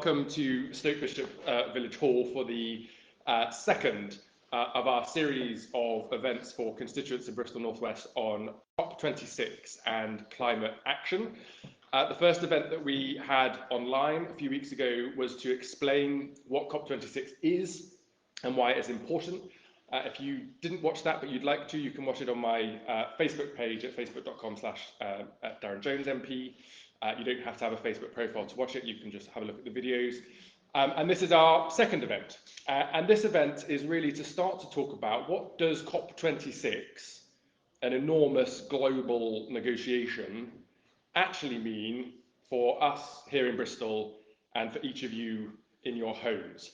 Welcome to Stoke Bishop Village Hall for the second of our series of events for constituents in Bristol North West on COP26 and climate action. The first event that we had online a few weeks ago was to explain what COP26 is and why it is important. If you didn't watch that but you'd like to, you can watch it on my Facebook page at facebook.com/DarrenJonesMP. You don't have to have a Facebook profile to watch it, you can just have a look at the videos. And this is our second event. And this event is really to start to talk about what does COP26, an enormous global negotiation, actually mean for us here in Bristol and for each of you in your homes.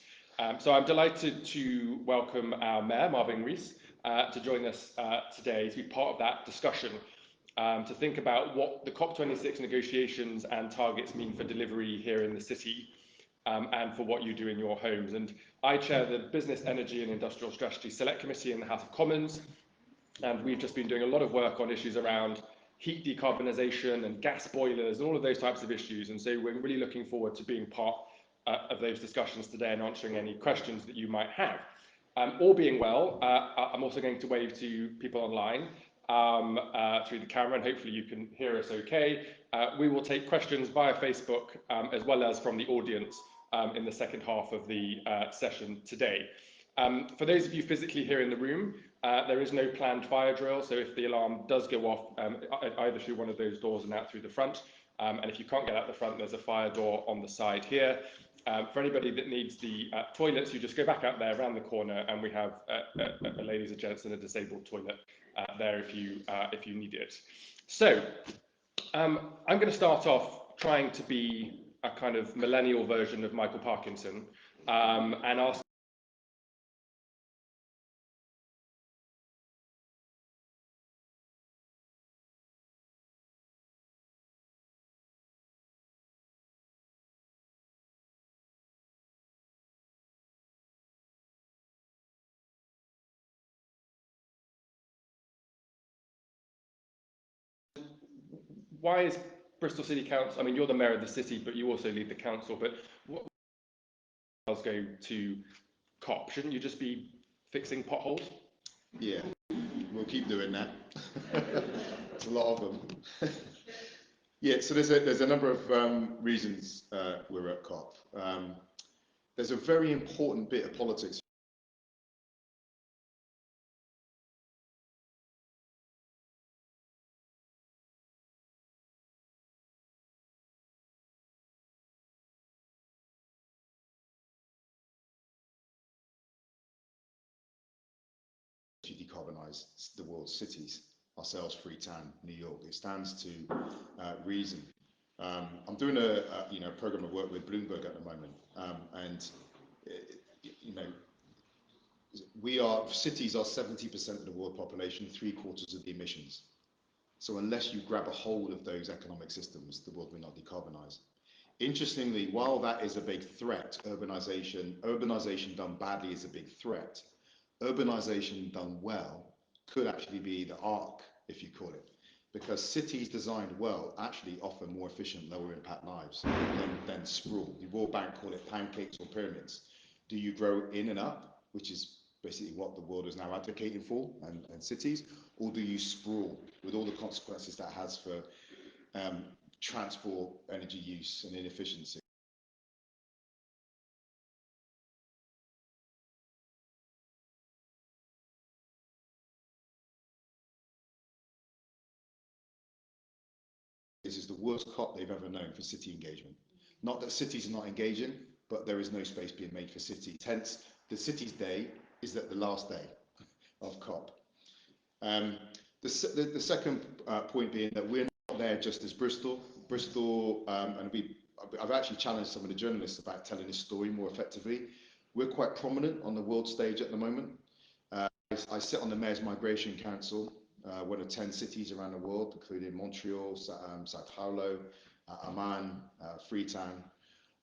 So I'm delighted to welcome our Mayor, Marvin Rees, to join us today to be part of that discussion, to think about what the COP26 negotiations and targets mean for delivery here in the city and for what you do in your homes. And I chair the Business, Energy and Industrial Strategy Select Committee in the House of Commons, and we've just been doing a lot of work on issues around heat decarbonisation and gas boilers and all of those types of issues. And so we're really looking forward to being part of those discussions today and answering any questions that you might have. All being well, I'm also going to wave to people online through the camera, and hopefully you can hear us okay. We will take questions via Facebook as well as from the audience in the second half of the session today. For those of you physically here in the room, there is no planned fire drill, so if the alarm does go off, either through one of those doors and out through the front, and if you can't get out the front, there's a fire door on the side here. For anybody that needs the toilets, you just go back out there around the corner, and we have a ladies and gents and a disabled toilet there if you need it. So I'm going to start off trying to be a kind of millennial version of Michael Parkinson and ask why is Bristol City Council, I mean, you're the mayor of the city, but you also lead the council, but what does go to COP? Shouldn't you just be fixing potholes? Yeah, we'll keep doing that. There's a lot of them. Yeah, so there's a number of reasons we're at COP. There's a very important bit of politics to decarbonise the world's cities, ourselves, Freetown, New York. It stands to reason. I'm doing a program of work with Bloomberg at the moment, and cities are 70% of the world population, 3/4 of the emissions. So unless you grab a hold of those economic systems, the world will not decarbonise. Interestingly, while that is a big threat, urbanisation done badly is a big threat. Urbanisation done well could actually be the arc, if you call it, because cities designed well actually offer more efficient, lower impact lives than sprawl. The World Bank call it pancakes or pyramids. Do you grow in and up, which is basically what the world is now advocating for, and cities, or do you sprawl with all the consequences that has for transport, energy use and inefficiency? This is the worst COP they've ever known for city engagement. Not that cities are not engaging, but there is no space being made for cities. Hence, the city's day is at the last day of COP. The second point being that we're not there just as Bristol. I've actually challenged some of the journalists about telling this story more effectively. We're quite prominent on the world stage at the moment. I sit on the Mayor's Migration Council, one of 10 cities around the world, including Montreal, Sao Paulo, Amman, Freetown.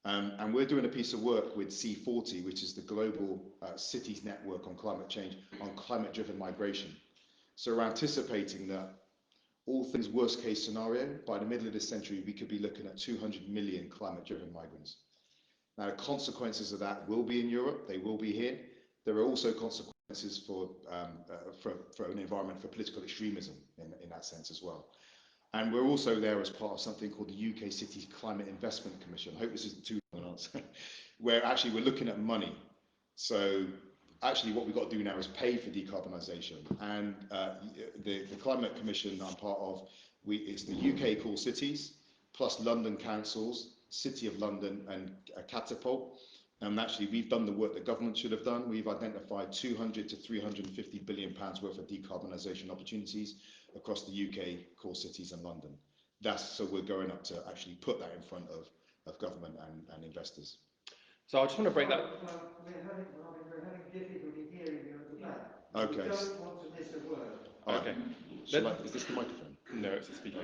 And we're doing a piece of work with C40, which is the global cities network on climate change, on climate-driven migration. So we're anticipating that all things worst case scenario, by the middle of this century, we could be looking at 200 million climate-driven migrants. Now, the consequences of that will be in Europe, they will be here. There are also consequences for an environment for political extremism in that sense as well. And we're also there as part of something called the UK Cities Climate Investment Commission. I hope this isn't too long an answer, where actually we're looking at money. So actually what we've got to do now is pay for decarbonisation. And the Climate Commission I'm part of, it's the UK Core Cities, plus London Councils, City of London and Catapult. And actually we've done the work that government should have done. We've identified 200 to 350 billion pounds worth of decarbonisation opportunities across the UK core cities and London. So we're going up to actually put that in front of government and investors. So I just want to break that. We're having difficulty hearing you at the back. Okay. We don't want to miss a word. Okay. Is this the microphone? No, it's a speaker.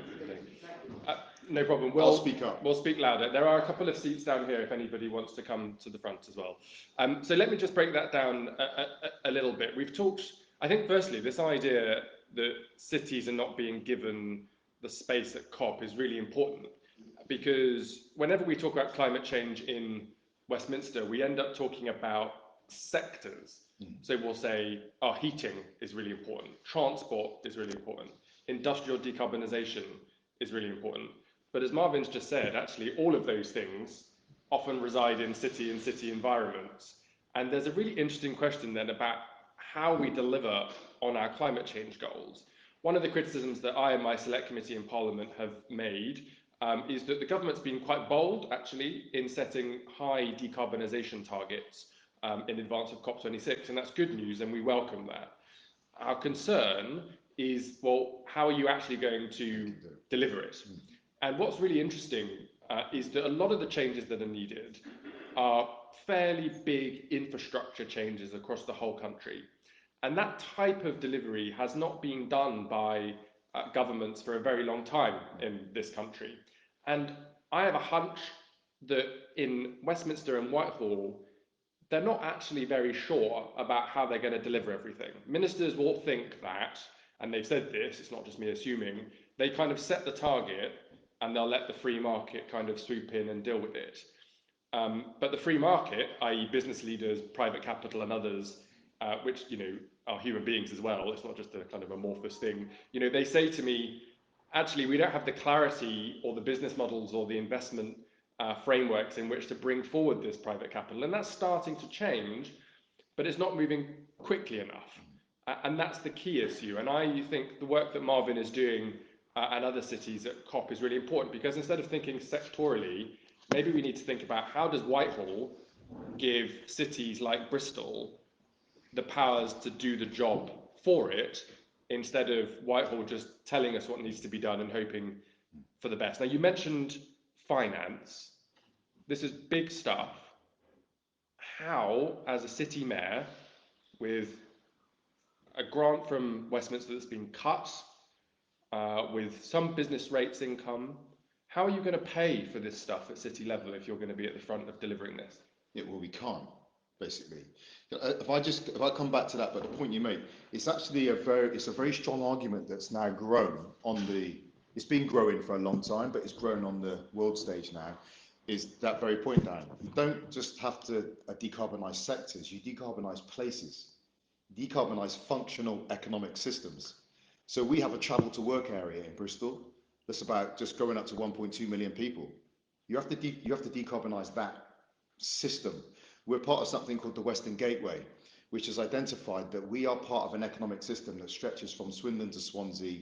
No problem. I'll speak up. We'll speak louder. There are a couple of seats down here if anybody wants to come to the front as well. So let me just break that down a little bit. We've talked, I think, firstly, this idea that cities are not being given the space at COP is really important, because whenever we talk about climate change in Westminster, we end up talking about sectors. So we'll say, heating is really important, transport is really important, industrial decarbonisation is really important. But as Marvin's just said, actually all of those things often reside in city and city environments. And there's a really interesting question then about how we deliver on our climate change goals. One of the criticisms that I and my select committee in Parliament have made is that the government's been quite bold, actually, in setting high decarbonisation targets in advance of COP26, and that's good news, and we welcome that. Our concern is, well, how are you actually going to deliver it? And what's really interesting is that a lot of the changes that are needed are fairly big infrastructure changes across the whole country. And that type of delivery has not been done by governments for a very long time in this country. And I have a hunch that in Westminster and Whitehall, they're not actually very sure about how they're going to deliver everything. Ministers will think that, and they've said this, it's not just me assuming, they kind of set the target and they'll let the free market kind of swoop in and deal with it. But the free market, i.e. business leaders, private capital and others, which, are human beings as well, it's not just a kind of amorphous thing, they say to me, actually, we don't have the clarity or the business models or the investment frameworks in which to bring forward this private capital. And that's starting to change, but it's not moving quickly enough. And that's the key issue. And I think the work that Marvin is doing and other cities at COP is really important, because instead of thinking sectorally, maybe we need to think about how does Whitehall give cities like Bristol the powers to do the job for it, instead of Whitehall just telling us what needs to be done and hoping for the best. Now, you mentioned finance. This is big stuff. How, as a city mayor, with a grant from Westminster that's been cut, with some business rates income, how are you going to pay for this stuff at city level if you're going to be at the front of delivering this? Yeah, well, we can't, basically. If I come back to that, but the point you make, it's actually a very strong argument that's now grown it's been growing for a long time, but it's grown on the world stage now, is that very point, Dan. You don't just have to decarbonise sectors, you decarbonise places, decarbonise functional economic systems. So we have a travel to work area in Bristol that's about just going up to 1.2 million people. You have to decarbonise that system. We're part of something called the Western Gateway, which has identified that we are part of an economic system that stretches from Swindon to Swansea,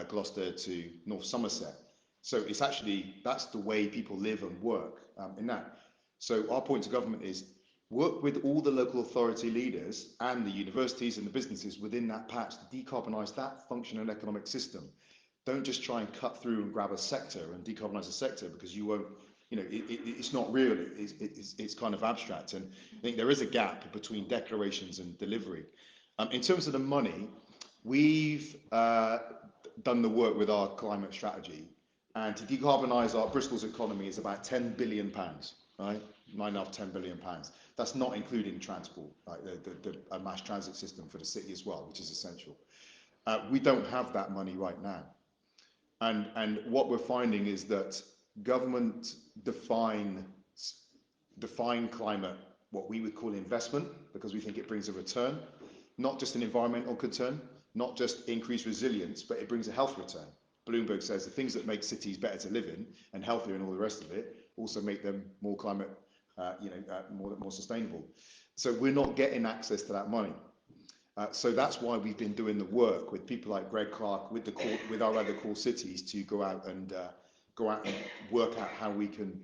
Gloucester to North Somerset. So it's actually, that's the way people live and work in that. So our point to government is work with all the local authority leaders and the universities and the businesses within that patch to decarbonise that functional economic system. Don't just try and cut through and grab a sector and decarbonise a sector, because you won't, it's not real, it's kind of abstract. And I think there is a gap between declarations and delivery. In terms of the money, we've done the work with our climate strategy, and to decarbonise our Bristol's economy is about £10 billion, right? 9.5, £10 billion. That's not including transport, like the mass transit system for the city as well, which is essential. We don't have that money right now. And what we're finding is that government define define climate what we would call investment, because we think it brings a return, not just an environmental return, not just increased resilience, but it brings a health return. Bloomberg says the things that make cities better to live in and healthier and all the rest of it also make them more climate, more sustainable. So we're not getting access to that money. So that's why we've been doing the work with people like Greg Clark, with our other core cities, to go out and work out how we could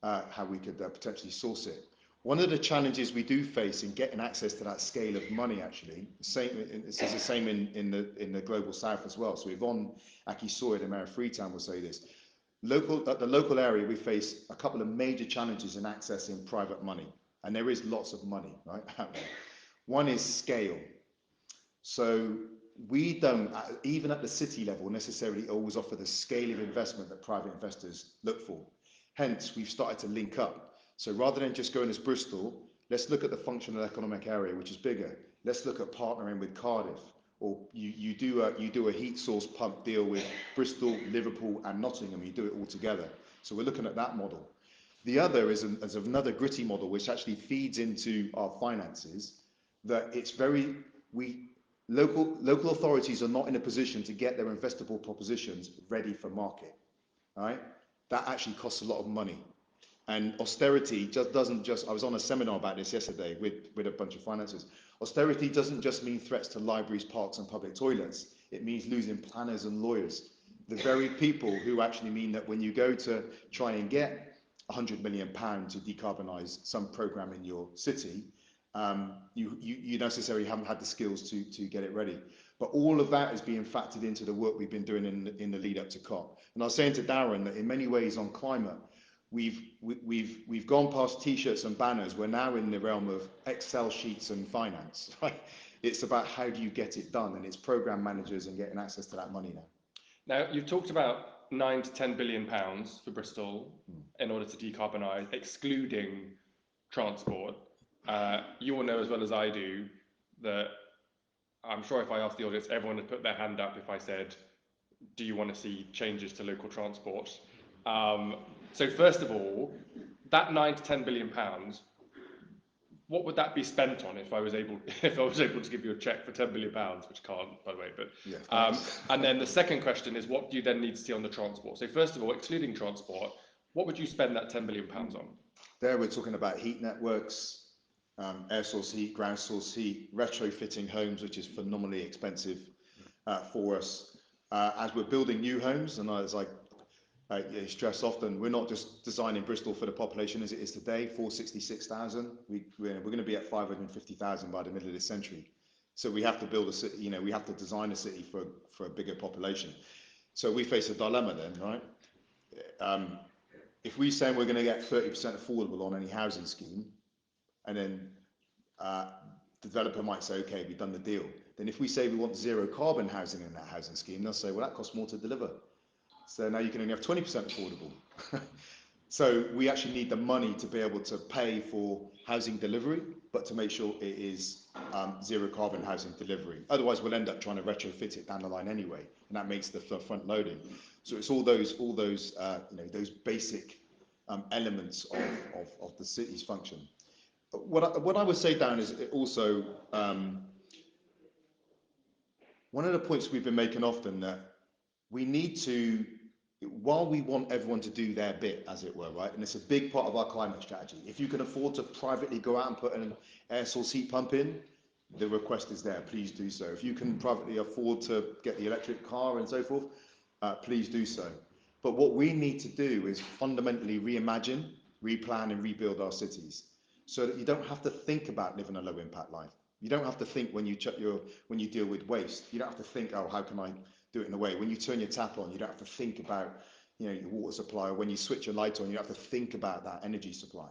potentially source it. One of the challenges we do face in getting access to that scale of money, actually, this is the same in the global south as well. So Yvonne Aki-Soy, the mayor of Freetown, will say this. At the local area, we face a couple of major challenges in accessing private money, and there is lots of money, right? One is scale. So we don't, even at the city level, necessarily always offer the scale of investment that private investors look for. Hence, we've started to link up. So rather than just going as Bristol, let's look at the functional economic area, which is bigger. Let's look at partnering with Cardiff, or you do a heat source pump deal with Bristol, Liverpool, and Nottingham. You do it all together. So we're looking at that model. The other is another gritty model, which actually feeds into our finances. That it's local authorities are not in a position to get their investable propositions ready for market. Right? That actually costs a lot of money. And austerity I was on a seminar about this yesterday with a bunch of financiers. Austerity doesn't just mean threats to libraries, parks, and public toilets. It means losing planners and lawyers. The very people who actually mean that when you go to try and get £100 million to decarbonise some programme in your city, you necessarily haven't had the skills to get it ready. But all of that is being factored into the work we've been doing in the lead up to COP. And I was saying to Darren that in many ways on climate, we've gone past t-shirts and banners. We're now in the realm of Excel sheets and finance. Right? It's about how do you get it done, and it's program managers and getting access to that money now. Now, you've talked about £9 to £10 billion for Bristol in order to decarbonise, excluding transport. You will know as well as I do that I'm sure if I asked the audience, everyone would put their hand up if I said, do you want to see changes to local transport? So first of all, that £9 to £10 billion, what would that be spent on if I was able to give you a cheque for £10 billion, which can't, by the way. But yeah, and then the second question is, what do you then need to see on the transport? So first of all, excluding transport, what would you spend that £10 billion on? There we're talking about heat networks, air source heat, ground source heat, retrofitting homes, which is phenomenally expensive for us. As we're building new homes, and as I stress often, we're not just designing Bristol for the population as it is today, 466,000. We're going to be at 550,000 by the middle of this century. So we have to build a city, we have to design a city for a bigger population. So we face a dilemma then, right? If we say we're going to get 30% affordable on any housing scheme, and then the developer might say, okay, we've done the deal. Then if we say we want zero carbon housing in that housing scheme, they'll say, well, that costs more to deliver. So now you can only have 20% affordable. So we actually need the money to be able to pay for housing delivery, but to make sure it is zero carbon housing delivery. Otherwise, we'll end up trying to retrofit it down the line anyway, and that makes the front loading. So it's all those basic elements of the city's function. What I would say, Darren, is also one of the points we've been making often, that we need to, while we want everyone to do their bit, as it were, right, and it's a big part of our climate strategy. If you can afford to privately go out and put an air source heat pump in, the request is there, please do so. If you can privately afford to get the electric car and so forth, please do so. But what we need to do is fundamentally reimagine, replan and rebuild our cities, so that you don't have to think about living a low impact life. You don't have to think when you deal with waste. You don't have to think, oh, how can I do it in a way? When you turn your tap on, you don't have to think about, your water supply. Or when you switch your light on, you don't have to think about that energy supply.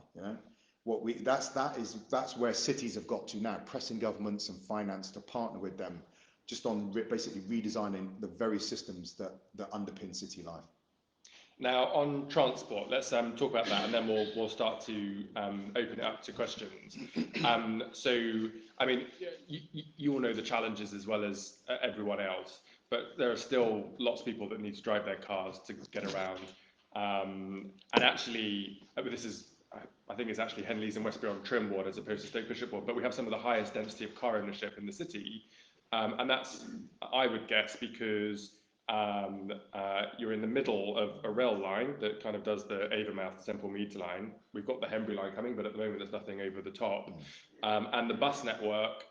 That's where cities have got to now, pressing governments and finance to partner with them, just on basically redesigning the very systems that underpin city life. Now, on transport, let's talk about that, and then we'll start to open it up to questions. So, I mean, you all know the challenges as well as everyone else, but there are still lots of people that need to drive their cars to get around. And actually, this is I think it's actually Henleys and Westbury on Trim Ward as opposed to Stoke Bishop Ward, but we have some of the highest density of car ownership in the city. And that's, I would guess, because you're in the middle of a rail line that kind of does the Avonmouth Temple Meads line. We've got the Henbury line coming, but at the moment there's nothing over the top. And the bus network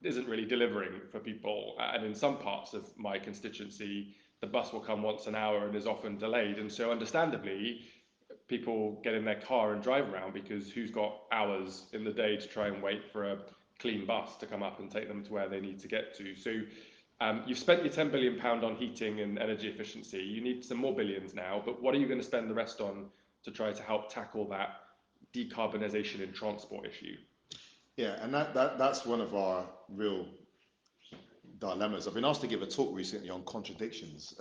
isn't really delivering for people. And in some parts of my constituency, the bus will come once an hour and is often delayed. And so understandably, people get in their car and drive around because who's got hours in the day to try and wait for a clean bus to come up and take them to where they need to get to. So you've spent your £10 billion on heating and energy efficiency. You need some more billions now, but what are you going to spend the rest on to try to help tackle that decarbonisation in transport issue? Yeah, and that's one of our real dilemmas. I've been asked to give a talk recently on contradictions,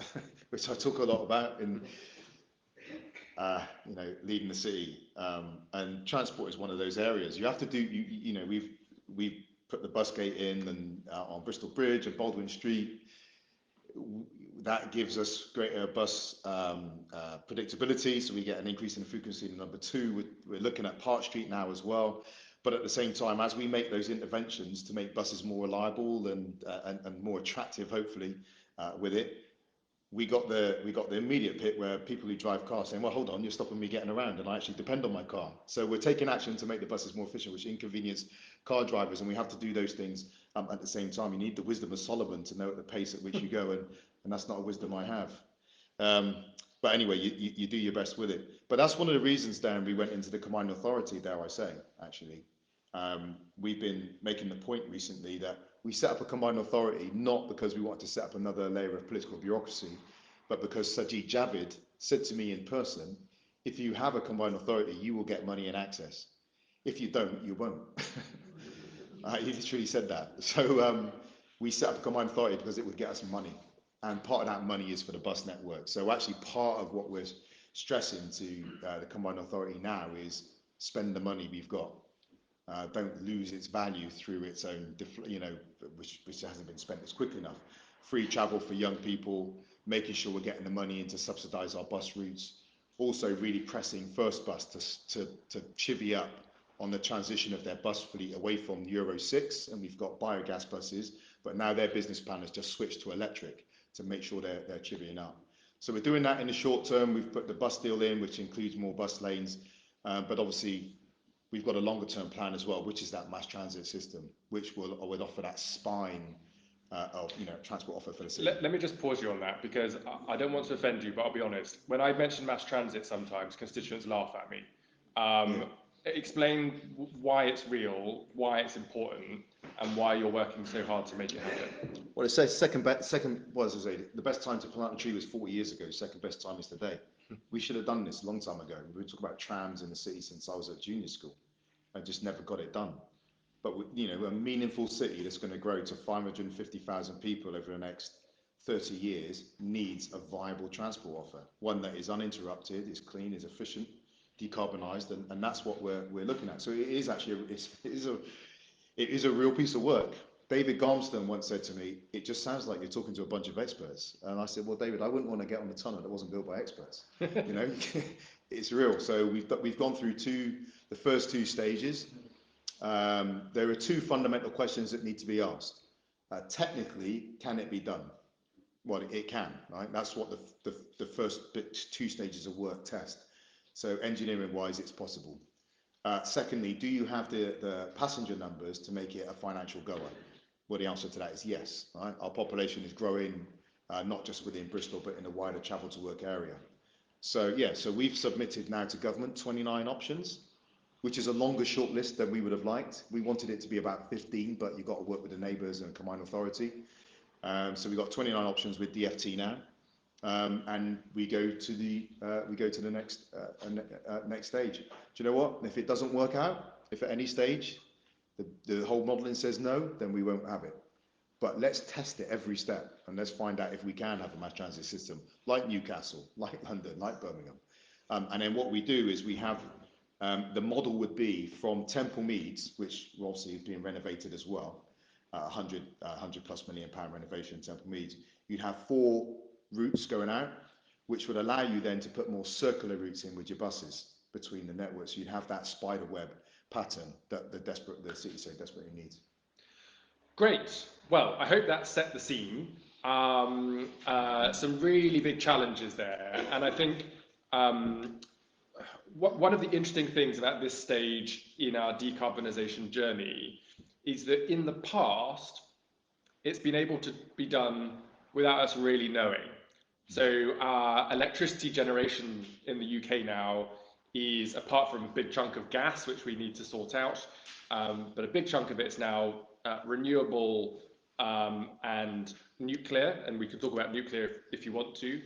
which I talk a lot about in leading the city, and transport is one of those areas. You have to do, we've put the bus gate in and on Bristol Bridge and Baldwin Street. That gives us greater bus predictability, so we get an increase in frequency. And number two, we're looking at Park Street now as well. But at the same time, as we make those interventions to make buses more reliable and more attractive, hopefully, with it, we got the immediate pit where people who drive cars saying, well, hold on, you're stopping me getting around and I actually depend on my car. So we're taking action to make the buses more efficient, which inconvenience car drivers, and we have to do those things at the same time. You need the wisdom of Solomon to know at the pace at which you go, and that's not a wisdom I have. But anyway, you do your best with it. But that's one of the reasons, Dan, we went into the combined authority, dare I say, actually. We've been making the point recently that we set up a combined authority not because we wanted to set up another layer of political bureaucracy, but because Sajid Javid said to me in person, if you have a combined authority, you will get money and access. If you don't, you won't. He literally said that. So we set up a combined authority because it would get us money. And part of that money is for the bus network. So actually part of what we're stressing to the combined authority now is spend the money we've got. Don't lose its value through its own, which hasn't been spent as quickly enough. Free travel for young people, making sure we're getting the money in to subsidise our bus routes. Also really pressing First Bus to chivvy up on the transition of their bus fleet away from Euro 6, and we've got biogas buses, but now their business plan has just switched to electric to make sure they're chivvying up. So we're doing that in the short term. We've put the bus deal in, which includes more bus lanes, but obviously we've got a longer term plan as well, which is that mass transit system, which would offer that spine of transport offer for the city. Let me just pause you on that, because I don't want to offend you, but I'll be honest. When I mention mass transit, sometimes constituents laugh at me. Explain why it's real, why it's important, and why you're working so hard to make it happen. Well, it says the best time to plant a tree was 40 years ago. Second best time is today. We should have done this a long time ago. We've been talking about trams in the city since I was at junior school. I just never got it done. But a meaningful city that's going to grow to 550,000 people over the next 30 years needs a viable transport offer, one that is uninterrupted, is clean, is efficient, decarbonised, and that's what we're looking at. So it is actually it is a real piece of work. David Garmston once said to me, "It just sounds like you're talking to a bunch of experts." And I said, "Well, David, I wouldn't want to get on a tunnel that wasn't built by experts." It's real. So we've gone through the first two stages. There are two fundamental questions that need to be asked. Technically, can it be done? Well, it can, right? That's what the first two stages of work test. So engineering-wise, it's possible. Secondly, do you have the passenger numbers to make it a financial goer? Well, the answer to that is yes, right? Our population is growing, not just within Bristol, but in the wider travel to work area. So we've submitted now to government 29 options, which is a longer shortlist than we would have liked. We wanted it to be about 15, but you've got to work with the neighbours and combined authority. So we've got 29 options with DFT now, and we go to the next stage. Do you know what? If it doesn't work out, if at any stage the whole modelling says no, then we won't have it. But let's test it every step, and let's find out if we can have a mass transit system like Newcastle, like London, like Birmingham. And then what we do is we have the model would be from Temple Meads, which obviously is being renovated as well, 100+ million pound renovation in Temple Meads. You'd have 4 routes going out, which would allow you then to put more circular routes in with your buses. between the networks. You'd have that spider web pattern that the city so desperately needs. Great. Well, I hope that set the scene. Some really big challenges there, and I think one of the interesting things about this stage in our decarbonisation journey is that in the past, it's been able to be done without us really knowing. So our electricity generation in the UK now is, apart from a big chunk of gas, which we need to sort out, but a big chunk of it is now renewable and nuclear, and we can talk about nuclear if you want to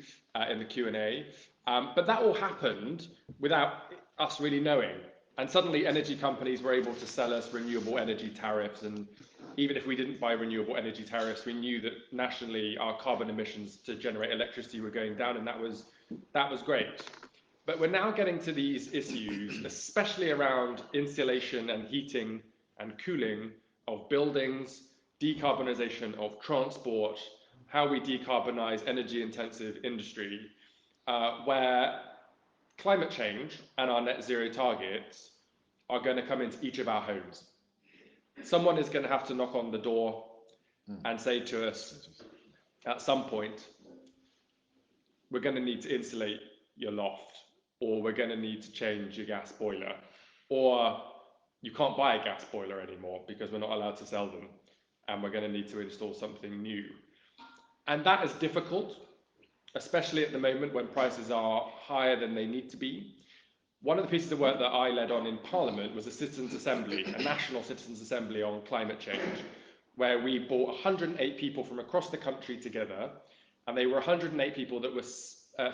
in the Q&A. But that all happened without us really knowing. And suddenly energy companies were able to sell us renewable energy tariffs, and even if we didn't buy renewable energy tariffs, we knew that nationally our carbon emissions to generate electricity were going down, and that was great. But we're now getting to these issues, especially around insulation and heating and cooling of buildings, decarbonisation of transport, how we decarbonise energy-intensive industry, where climate change and our net zero targets are going to come into each of our homes. Someone is going to have to knock on the door and say to us at some point, we're going to need to insulate your loft, or we're going to need to change your gas boiler, or you can't buy a gas boiler anymore because we're not allowed to sell them, and we're going to need to install something new. And that is difficult, especially at the moment when prices are higher than they need to be. One of the pieces of work that I led on in Parliament was a citizens' assembly, a national citizens' assembly on climate change, where we brought 108 people from across the country together, and they were 108 people that were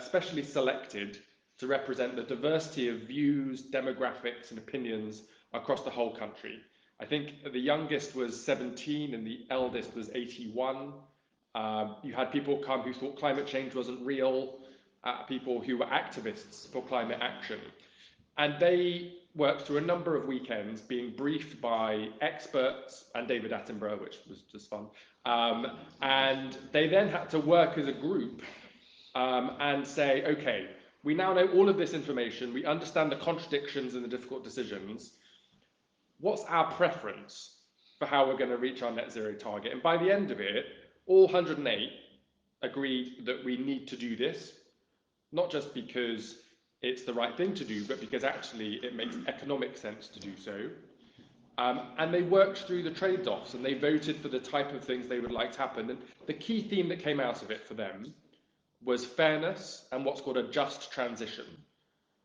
specially selected to represent the diversity of views, demographics, and opinions across the whole country. I think the youngest was 17 and the eldest was 81. You had people come who thought climate change wasn't real, people who were activists for climate action. And they worked through a number of weekends being briefed by experts and David Attenborough, which was just fun. And they then had to work as a group and say, okay, we now know all of this information, we understand the contradictions and the difficult decisions. What's our preference for how we're going to reach our net zero target? And by the end of it, all 108 agreed that we need to do this, not just because it's the right thing to do, but because actually it makes economic sense to do so. And they worked through the trade-offs and they voted for the type of things they would like to happen. And the key theme that came out of it for them was fairness and what's called a just transition,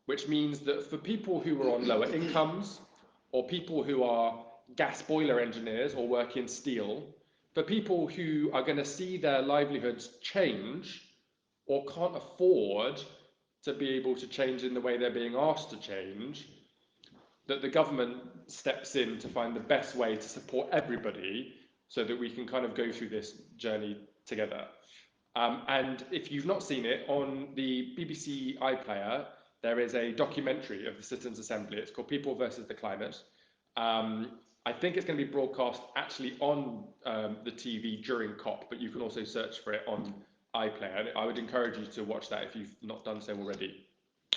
which means that for people who are on lower incomes, or people who are gas boiler engineers or work in steel, for people who are going to see their livelihoods change or can't afford to be able to change in the way they're being asked to change, that the government steps in to find the best way to support everybody so that we can kind of go through this journey together. And if you've not seen it, on the BBC iPlayer, there is a documentary of the Citizens' Assembly. It's called People versus the Climate. I think it's going to be broadcast actually on the TV during COP, but you can also search for it on iPlayer. I would encourage you to watch that if you've not done so already.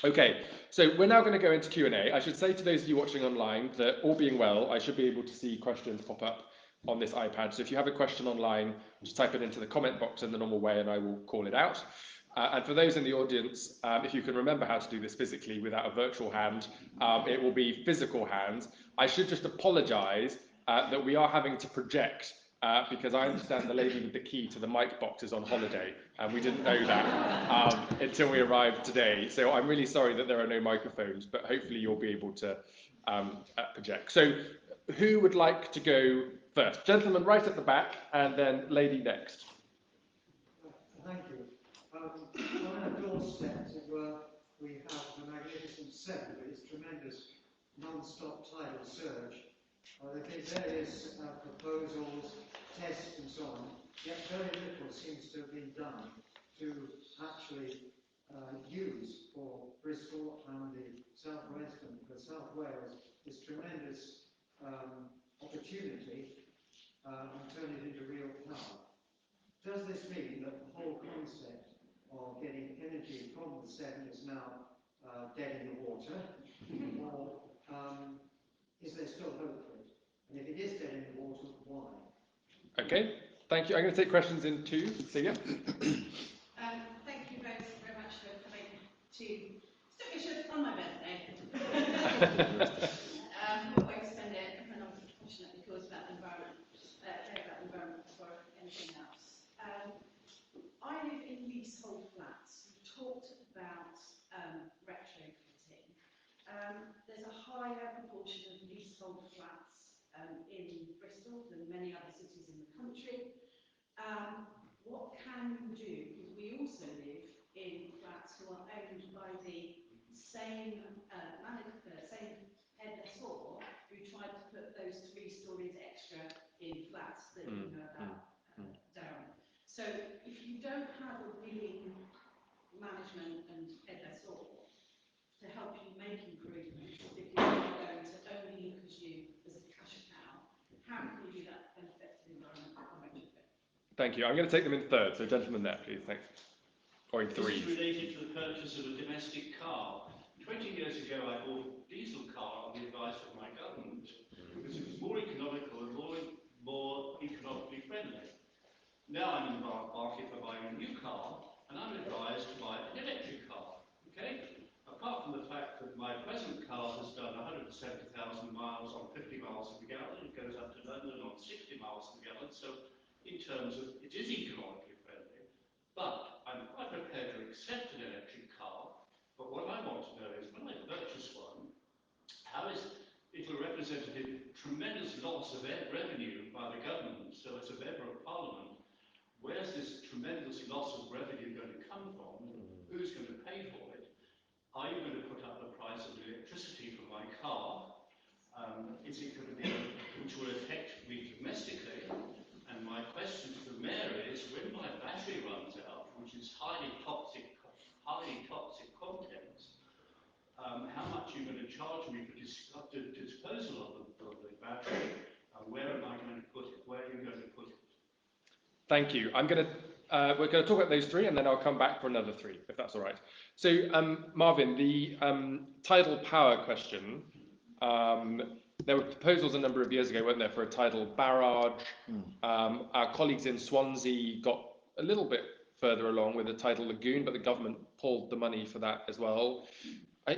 Okay, so we're now going to go into Q&A. I should say to those of you watching online that, all being well, I should be able to see questions pop up on this iPad. So if you have a question online, just type it into the comment box in the normal way and I will call it out. And for those in the audience, if you can remember how to do this physically without a virtual hand, it will be physical hands. I should just apologise that we are having to project because I understand the lady with the key to the mic box is on holiday, and we didn't know that until we arrived today. So I'm really sorry that there are no microphones, but hopefully you'll be able to project. So who would like to go first? Gentleman right at the back, and then lady next. Thank you. On our doorstep, as it were, we have the magnificent Seven with its tremendous non-stop tidal surge. There have been various proposals, tests and so on, yet very little seems to have been done to actually use for Bristol and the southwest and the South Wales this tremendous opportunity and turn it into real power. Does this mean that the whole concept of getting energy from the Seven is now dead in the water, or is there still hope for it? And if it is dead in the water, why? Okay, thank you. I'm going to take questions in two. So yeah. Thank you both very much for coming to Stoke on my birthday. Always spend it, and I'm passionate because about the environment, before anything else. I live in leasehold flats. You talked about retrofitting. There's a higher proportion of leasehold flats in Bristol than many other cities in the country. What can you do? Because we also live in flats who are owned by the same same headlessor who tried to put those 3 stories extra in flats that you know about down. So if you don't have a willing management and headlessor to help you make improvements, because you're going to only look at you as a cash cow, how can you do that to benefit the environment? Thank you. I'm going to take them in third. So gentlemen there, please. Thanks. Or in three. This is related to the purchase of a domestic car. 20 years ago, I bought a diesel car on the advice of my government because it was more economical and more economically friendly. Now I'm in the market for buying a new car, and I'm advised to buy an electric car. Okay? Apart from the fact that my present car has done 170,000 miles on 50 miles per gallon, it goes up to London on 60 miles per gallon. So in terms of it is economically friendly, but I'm quite prepared to accept an electric car. But what I want to know is, when I purchase one, how is it will represent a tremendous loss of revenue by the government? So as a member of Parliament, where's this tremendous loss of revenue going to come from? Who's going to pay for it? Are you going to put up the price of electricity for my car? Is it going to be, which will affect me domestically? And my question to the mayor is, when my battery runs out, which is highly toxic contents, how much are you going to charge me for disposal of the battery? And where am I going to put it? Where are you going to put it? Thank you. We're going to talk about those 3, and then I'll come back for another 3, if that's all right. So, Marvin, the tidal power question. There were proposals a number of years ago, weren't there, for a tidal barrage. Our colleagues in Swansea got a little bit further along with a tidal lagoon, but the government pulled the money for that as well.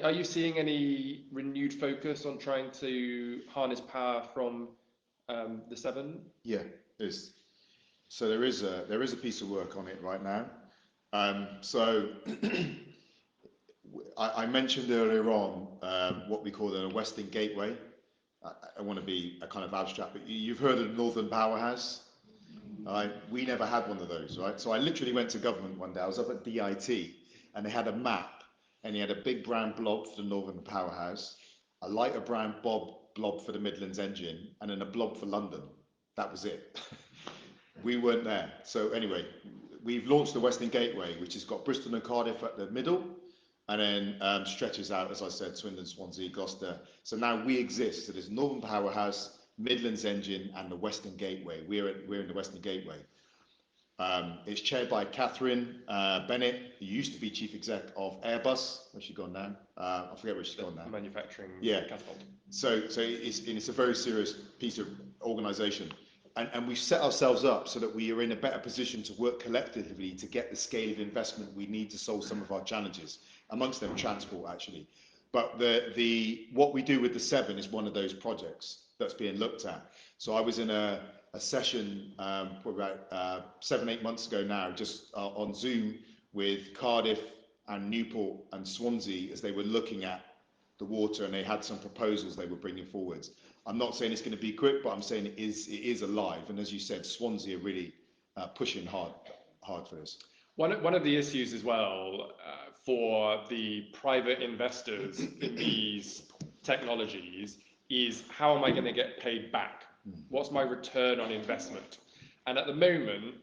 Are you seeing any renewed focus on trying to harness power from the Severn? Yeah, there's. So there is a piece of work on it right now. So I mentioned earlier on what we call a Western Gateway. I want to be a kind of abstract, but you've heard of Northern Powerhouse. We never had one of those, right? So I literally went to government one day. I was up at DIT, and they had a map, and they had a big brown blob for the Northern Powerhouse, a lighter brown blob for the Midlands engine, and then a blob for London. That was it. We weren't there. So anyway, we've launched the Western Gateway, which has got Bristol and Cardiff at the middle, and then stretches out, as I said, Swindon, Swansea, Gloucester. So now we exist. So there's Northern Powerhouse, Midlands engine, and the Western Gateway. We're in the Western Gateway. It's chaired by Catherine Bennett, who used to be chief exec of Airbus. Where's she gone now? I forget where she's gone now. Manufacturing. Yeah. Catapult. So it's a very serious piece of organisation. And we've set ourselves up so that we are in a better position to work collectively to get the scale of investment we need to solve some of our challenges, amongst them transport, actually. But what we do with the Severn is one of those projects that's being looked at. So I was in a session about 7-8 months ago now, just on Zoom with Cardiff and Newport and Swansea, as they were looking at the water, and they had some proposals they were bringing forwards. I'm not saying it's going to be quick, but I'm saying it is alive. And as you said, Swansea are really pushing hard for this. One of the issues as well for the private investors in these technologies is, how am I going to get paid back? What's my return on investment? And at the moment,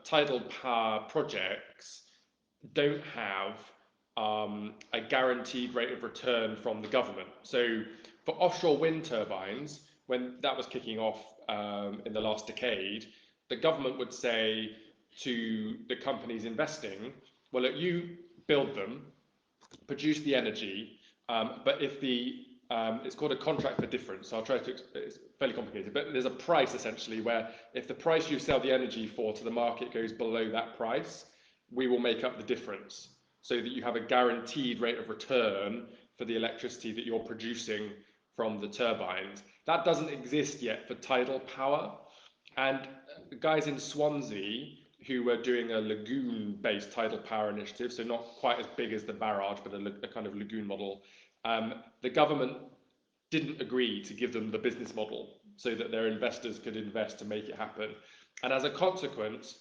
tidal power projects don't have a guaranteed rate of return from the government. So for offshore wind turbines, when that was kicking off in the last decade, the government would say to the companies investing, well, look, you build them, produce the energy, but if it's called a contract for difference, so I'll try to, it's fairly complicated, but there's a price essentially where if the price you sell the energy for to the market goes below that price, we will make up the difference so that you have a guaranteed rate of return for the electricity that you're producing from the turbines. That doesn't exist yet for tidal power. And the guys in Swansea who were doing a lagoon-based tidal power initiative, so not quite as big as the barrage, but a kind of lagoon model, the government didn't agree to give them the business model so that their investors could invest to make it happen. And as a consequence,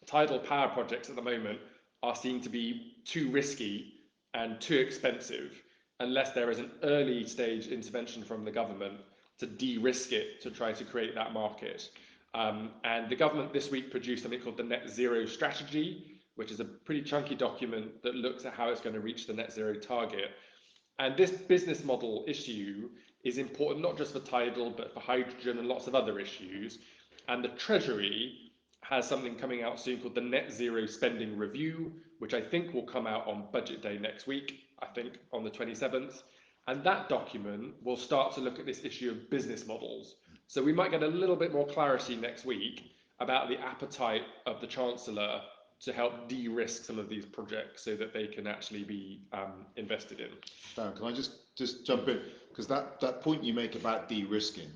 tidal power projects at the moment are seen to be too risky and too expensive unless there is an early stage intervention from the government to de-risk it to try to create that market. And the government this week produced something called the Net Zero Strategy, which is a pretty chunky document that looks at how it's going to reach the net zero target. And this business model issue is important not just for tidal, but for hydrogen and lots of other issues. And the Treasury has something coming out soon called the Net Zero Spending Review, which I think will come out on Budget Day next week, I think on the 27th. And that document will start to look at this issue of business models. So we might get a little bit more clarity next week about the appetite of the Chancellor to help de-risk some of these projects so that they can actually be invested in. Darren, can I just jump in? Because that point you make about de-risking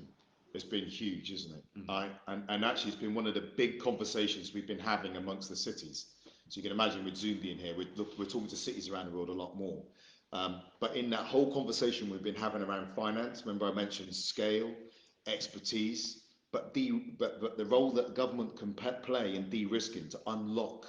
has been huge, isn't it? Mm-hmm. And actually it's been one of the big conversations we've been having amongst the cities. So you can imagine with Zoom being here, we're talking to cities around the world a lot more. But in that whole conversation we've been having around finance, remember I mentioned scale, expertise, but the role that government can play in de-risking to unlock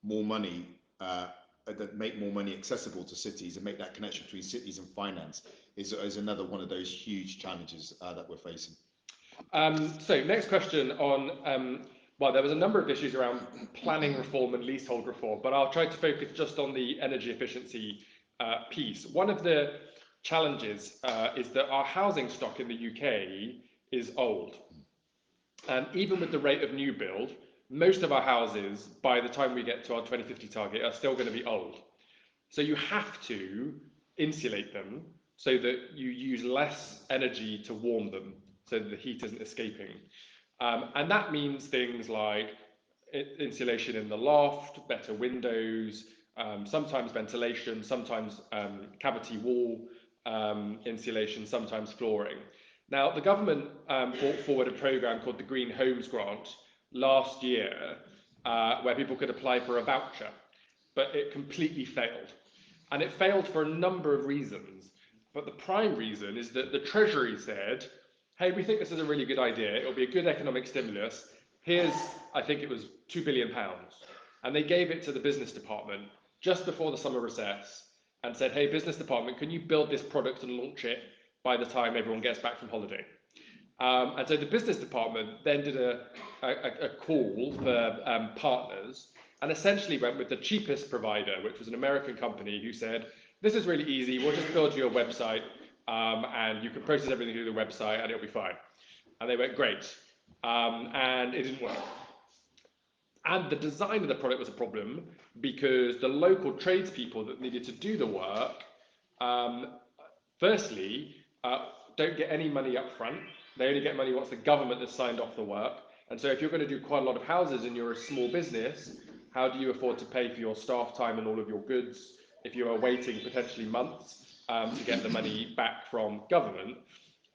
more money, that make more money accessible to cities and make that connection between cities and finance is another one of those huge challenges that we're facing. So next question on, well, there was a number of issues around planning reform and leasehold reform, but I'll try to focus just on the energy efficiency piece. One of the challenges is that our housing stock in the UK is old. And even with the rate of new build, most of our houses, by the time we get to our 2050 target, are still going to be old. So you have to insulate them so that you use less energy to warm them, so that the heat isn't escaping. And that means things like insulation in the loft, better windows, sometimes ventilation, sometimes cavity wall insulation, sometimes flooring. Now, the government brought forward a programme called the Green Homes Grant last year, where people could apply for a voucher, but it completely failed. And it failed for a number of reasons. But the prime reason is that the Treasury said, hey, we think this is a really good idea. It'll be a good economic stimulus. Here's, I think it was £2 billion. And they gave it to the business department just before the summer recess and said, hey, business department, can you build this product and launch it by the time everyone gets back from holiday? And so the business department then did a call for partners and essentially went with the cheapest provider, which was an American company who said, this is really easy, we'll just build you a website and you can process everything through the website and it'll be fine. And they went, great. And it didn't work. And the design of the product was a problem because the local tradespeople that needed to do the work, firstly, don't get any money up front. They only get money once the government has signed off the work. And so if you're going to do quite a lot of houses and you're a small business, how do you afford to pay for your staff time and all of your goods if you are waiting potentially months to get the money back from government?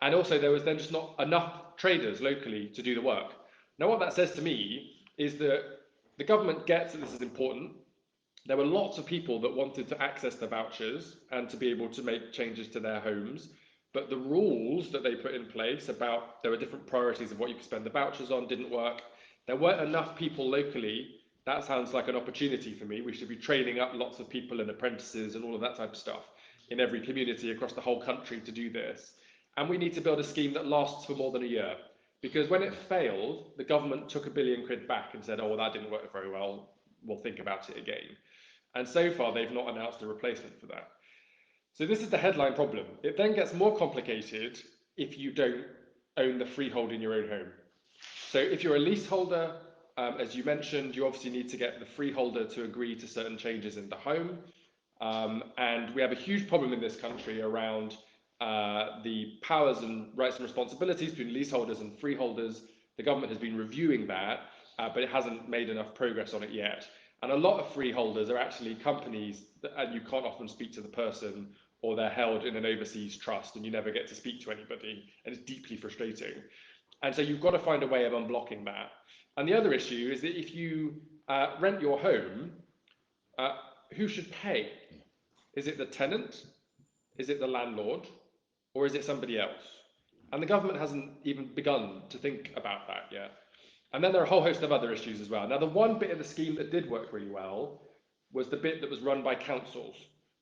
And also there was then just not enough traders locally to do the work. Now what that says to me is that the government gets that this is important. There were lots of people that wanted to access the vouchers and to be able to make changes to their homes. But the rules that they put in place about there were different priorities of what you could spend the vouchers on didn't work. There weren't enough people locally. That sounds like an opportunity for me. We should be training up lots of people and apprentices and all of that type of stuff in every community across the whole country to do this. And we need to build a scheme that lasts for more than a year. Because when it failed, the government took £1 billion back and said, oh, well, that didn't work very well. We'll think about it again. And so far, they've not announced a replacement for that. So this is the headline problem. It then gets more complicated if you don't own the freehold in your own home. So if you're a leaseholder, as you mentioned, you obviously need to get the freeholder to agree to certain changes in the home. And we have a huge problem in this country around the powers and rights and responsibilities between leaseholders and freeholders. The government has been reviewing that, but it hasn't made enough progress on it yet. And a lot of freeholders are actually companies that, and you can't often speak to the person, or they're held in an overseas trust and you never get to speak to anybody, and it's deeply frustrating. And so you've got to find a way of unblocking that. And the other issue is that if you rent your home, who should pay? Is it the tenant? Is it the landlord? Or is it somebody else? And the government hasn't even begun to think about that yet. And then there are a whole host of other issues as well. Now, the one bit of the scheme that did work really well was the bit that was run by councils.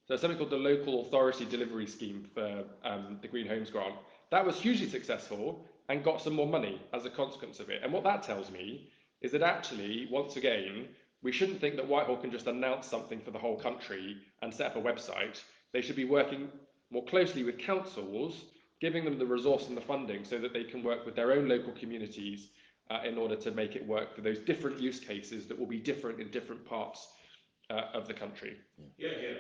So something called the Local Authority Delivery Scheme for the Green Homes Grant. That was hugely successful and got some more money as a consequence of it. And what that tells me is that actually, once again, we shouldn't think that Whitehall can just announce something for the whole country and set up a website. They should be working more closely with councils, giving them the resource and the funding so that they can work with their own local communities in order to make it work for those different use cases that will be different in different parts of the country. Yeah, yeah.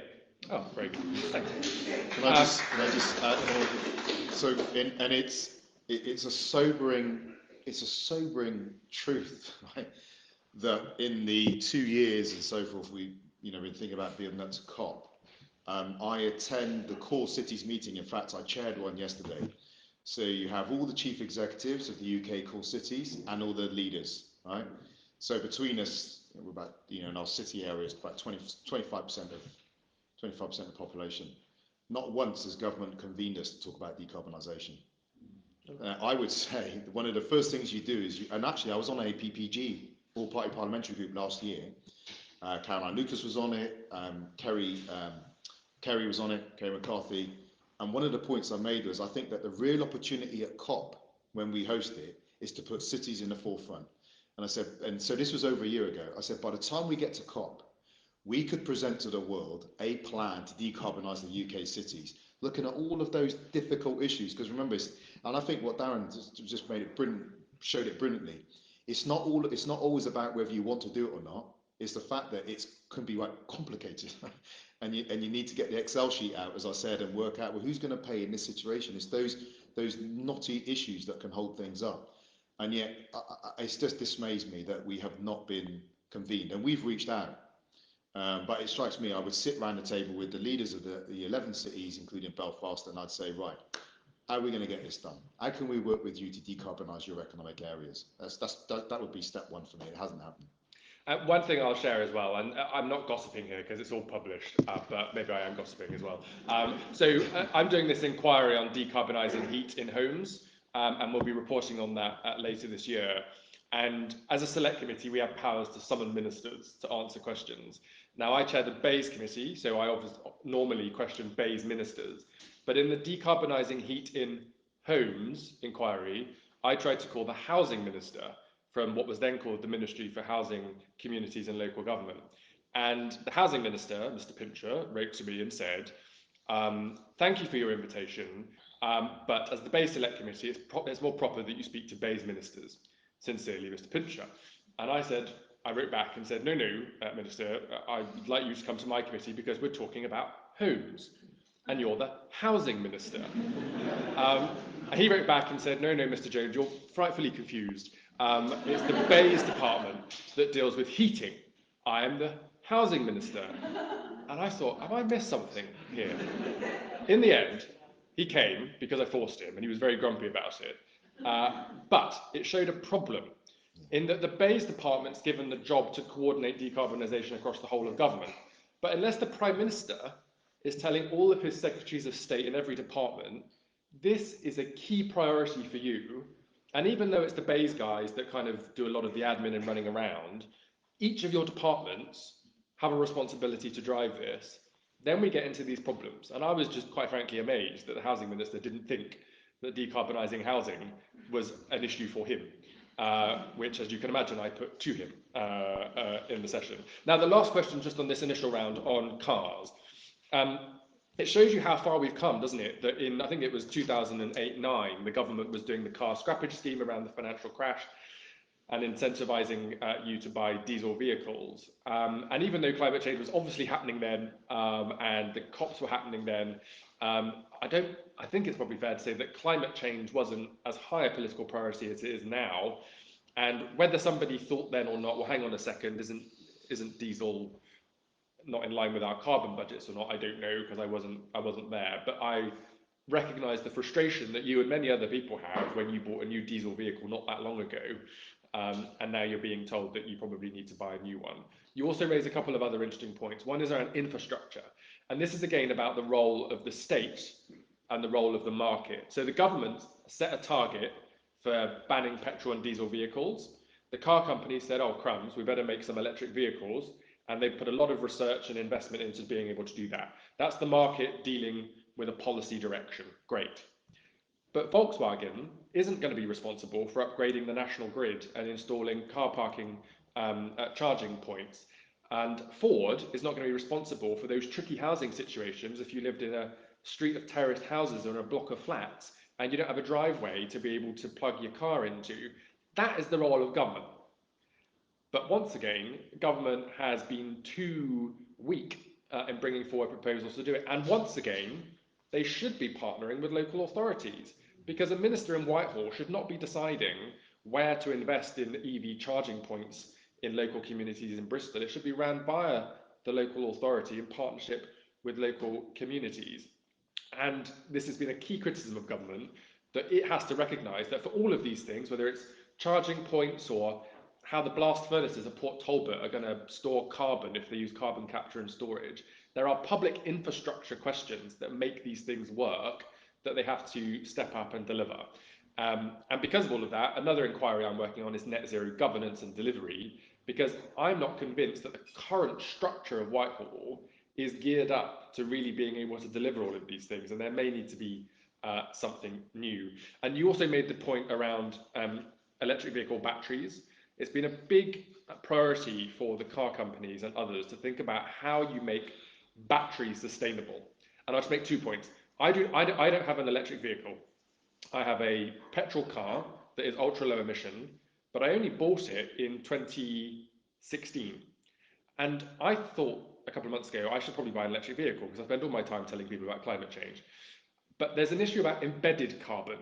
Oh, great. Thank you. Can I just add, so, and it's a sobering truth, right? That in the 2 years and so forth, we, been thinking about building up to COP. I attend the Core Cities meeting. In fact, I chaired one yesterday. So you have all the chief executives of the UK core cities and all the leaders, right? So between us, we're about, in our city areas, about 25% of the population. Not once has government convened us to talk about decarbonisation. I would say that one of the first things you do is, and actually I was on a PPG, all-party parliamentary group last year. Caroline Lucas was on it, Kerry was on it, Kerry McCarthy. And one of the points I made was I think that the real opportunity at COP, when we host it, is to put cities in the forefront. And I said, and so this was over a year ago, I said, by the time we get to COP, we could present to the world a plan to decarbonise the UK cities, looking at all of those difficult issues. Because remember, and I think what Darren just made it brilliant, showed it brilliantly. It's not always about whether you want to do it or not. It's the fact that it can be quite complicated, and you need to get the Excel sheet out, as I said, and work out, well, who's going to pay in this situation. It's those knotty issues that can hold things up, and yet it just dismays me that we have not been convened, and we've reached out. But it strikes me, I would sit around the table with the leaders of the 11 cities, including Belfast, and I'd say, right, how are we going to get this done? How can we work with you to decarbonise your economic areas? That would be step one for me. It hasn't happened. One thing I'll share as well, and I'm not gossiping here because it's all published, but maybe I am gossiping as well. I'm doing this inquiry on decarbonising heat in homes, and we'll be reporting on that later this year. And as a select committee, we have powers to summon ministers to answer questions. Now, I chair the BEIS committee, so I normally question BEIS ministers. But in the decarbonising heat in homes inquiry, I tried to call the housing minister from what was then called the Ministry for Housing, Communities and Local Government. And the housing minister, Mr. Pincher, wrote to me and said, thank you for your invitation, but as the BEIS Select Committee, it's more proper that you speak to BEIS ministers. Sincerely, Mr. Pincher. And I wrote back and said, no, Minister, I'd like you to come to my committee because we're talking about homes, and you're the housing minister. And he wrote back and said, no, Mr. Jones, you're frightfully confused. It's the BEIS department that deals with heating. I am the housing minister. And I thought, have I missed something here? In the end, he came because I forced him, and he was very grumpy about it. But it showed a problem in that the BEIS department's given the job to coordinate decarbonisation across the whole of government. But unless the Prime Minister is telling all of his secretaries of state in every department, this is a key priority for you. And even though it's the BEIS guys that kind of do a lot of the admin and running around, each of your departments have a responsibility to drive this. Then we get into these problems. And I was just quite frankly amazed that the housing minister didn't think that decarbonising housing was an issue for him, which, as you can imagine, I put to him in the session. Now, the last question just on this initial round on cars. It shows you how far we've come, doesn't it? That in, I think it was 2008-9, the government was doing the car scrappage scheme around the financial crash. and incentivizing you to buy diesel vehicles. And even though climate change was obviously happening then, and the COPs were happening then, I think it's probably fair to say that climate change wasn't as high a political priority as it is now. And whether somebody thought then or not, well, hang on a second, isn't diesel not in line with our carbon budgets or not? I don't know, because I wasn't there. But I recognise the frustration that you and many other people have when you bought a new diesel vehicle not that long ago, and now you're being told that you probably need to buy a new one. You also raise a couple of other interesting points. One is around infrastructure, and this is again about the role of the state and the role of the market. So the government set a target for banning petrol and diesel vehicles. The car companies said, oh crumbs, we better make some electric vehicles, and they put a lot of research and investment into being able to do that. That's the market dealing with a policy direction. Great. But Volkswagen isn't going to be responsible for upgrading the national grid and installing car parking charging points. And Ford is not going to be responsible for those tricky housing situations if you lived in a street of terraced houses or a block of flats and you don't have a driveway to be able to plug your car into. That is the role of government. But once again, government has been too weak in bringing forward proposals to do it. And once again, they should be partnering with local authorities, because a minister in Whitehall should not be deciding where to invest in EV charging points in local communities in Bristol. It should be run by the local authority in partnership with local communities. And this has been a key criticism of government, that it has to recognise that for all of these things, whether it's charging points or how the blast furnaces at Port Talbot are going to store carbon if they use carbon capture and storage, there are public infrastructure questions that make these things work that they have to step up and deliver. And because of all of that, another inquiry I'm working on is net zero governance and delivery, because I'm not convinced that the current structure of Whitehall is geared up to really being able to deliver all of these things, and there may need to be something new. And you also made the point around electric vehicle batteries. It's been a big priority for the car companies and others to think about how you make batteries sustainable. And I'll just make 2 points. I don't have an electric vehicle. I have a petrol car that is ultra low emission, but I only bought it in 2016. And I thought a couple of months ago, I should probably buy an electric vehicle because I spend all my time telling people about climate change. But there's an issue about embedded carbon,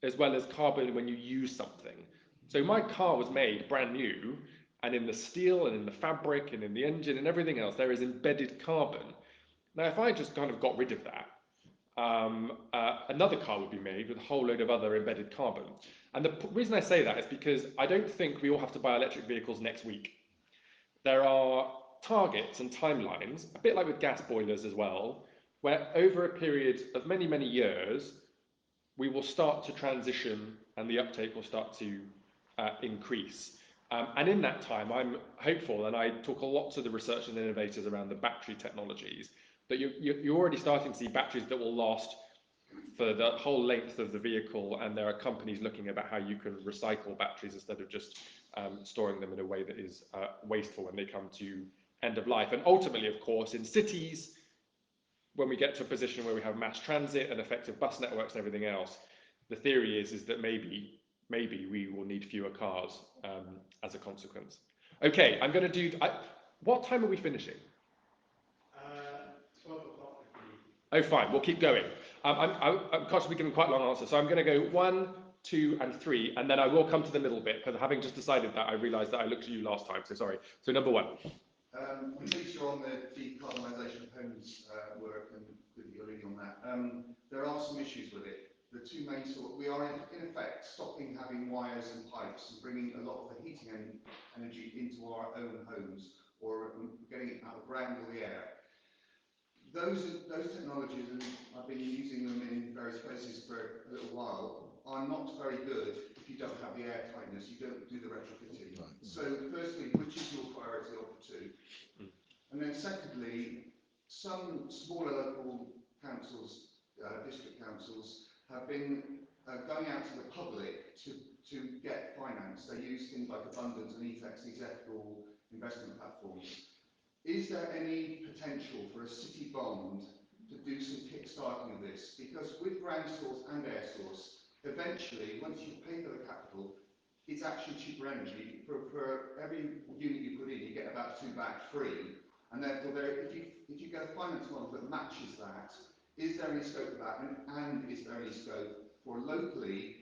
as well as carbon when you use something. So my car was made brand new, and in the steel and in the fabric and in the engine and everything else, there is embedded carbon. Now, if I just kind of got rid of that, another car would be made with a whole load of other embedded carbon. And the reason I say that is because I don't think we all have to buy electric vehicles next week. There are targets and timelines, a bit like with gas boilers as well, where over a period of many, many years, we will start to transition and the uptake will start to increase. And in that time, I'm hopeful, and I talk a lot to the researchers and innovators around the battery technologies, that you're already starting to see batteries that will last for the whole length of the vehicle, and there are companies looking about how you can recycle batteries instead of just storing them in a way that is wasteful when they come to end of life. And ultimately, of course, in cities, when we get to a position where we have mass transit and effective bus networks and everything else, the theory is that maybe we will need fewer cars as a consequence. Okay, I'm going to do. What time are we finishing? 12 o'clock. Oh, fine. We'll keep going. I'm conscious we've given quite a long answer, so I'm going to go 1, 2, and 3, and then I will come to the middle bit, because having just decided that, I realised that I looked at you last time, so sorry. So number 1. I'm pleased you're on the decarbonisation of homes work, and good that you're leading on that. There are some issues with it. The two main we are in effect stopping having wires and pipes and bringing a lot of the heating energy into our own homes, or getting it out of the ground or the air. Those technologies, and I've been using them in various places for a little while, are not very good if you don't have the air tightness, you don't do the retrofitting. Right. So firstly, which is your priority of the two? And then secondly, some smaller local councils, district councils, have been going out to the public to get finance. They use things like Abundance and EFEX, these ethical investment platforms. Is there any potential for a city bond to do some kick-starting of this? Because with ground source and air source, eventually, once you pay for the capital, it's actually cheaper energy. For every unit you put in, you get about 2 back free. And therefore, if you get a finance model that matches that, is there any scope for that? And is there any scope for locally?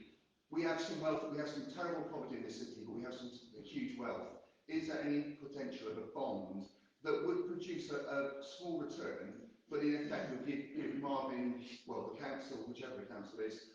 We have some wealth, we have some terrible poverty in this city, but we have some huge wealth. Is there any potential of a bond that would produce a small return, but in effect would give Marvin, well, the council, whichever the council is,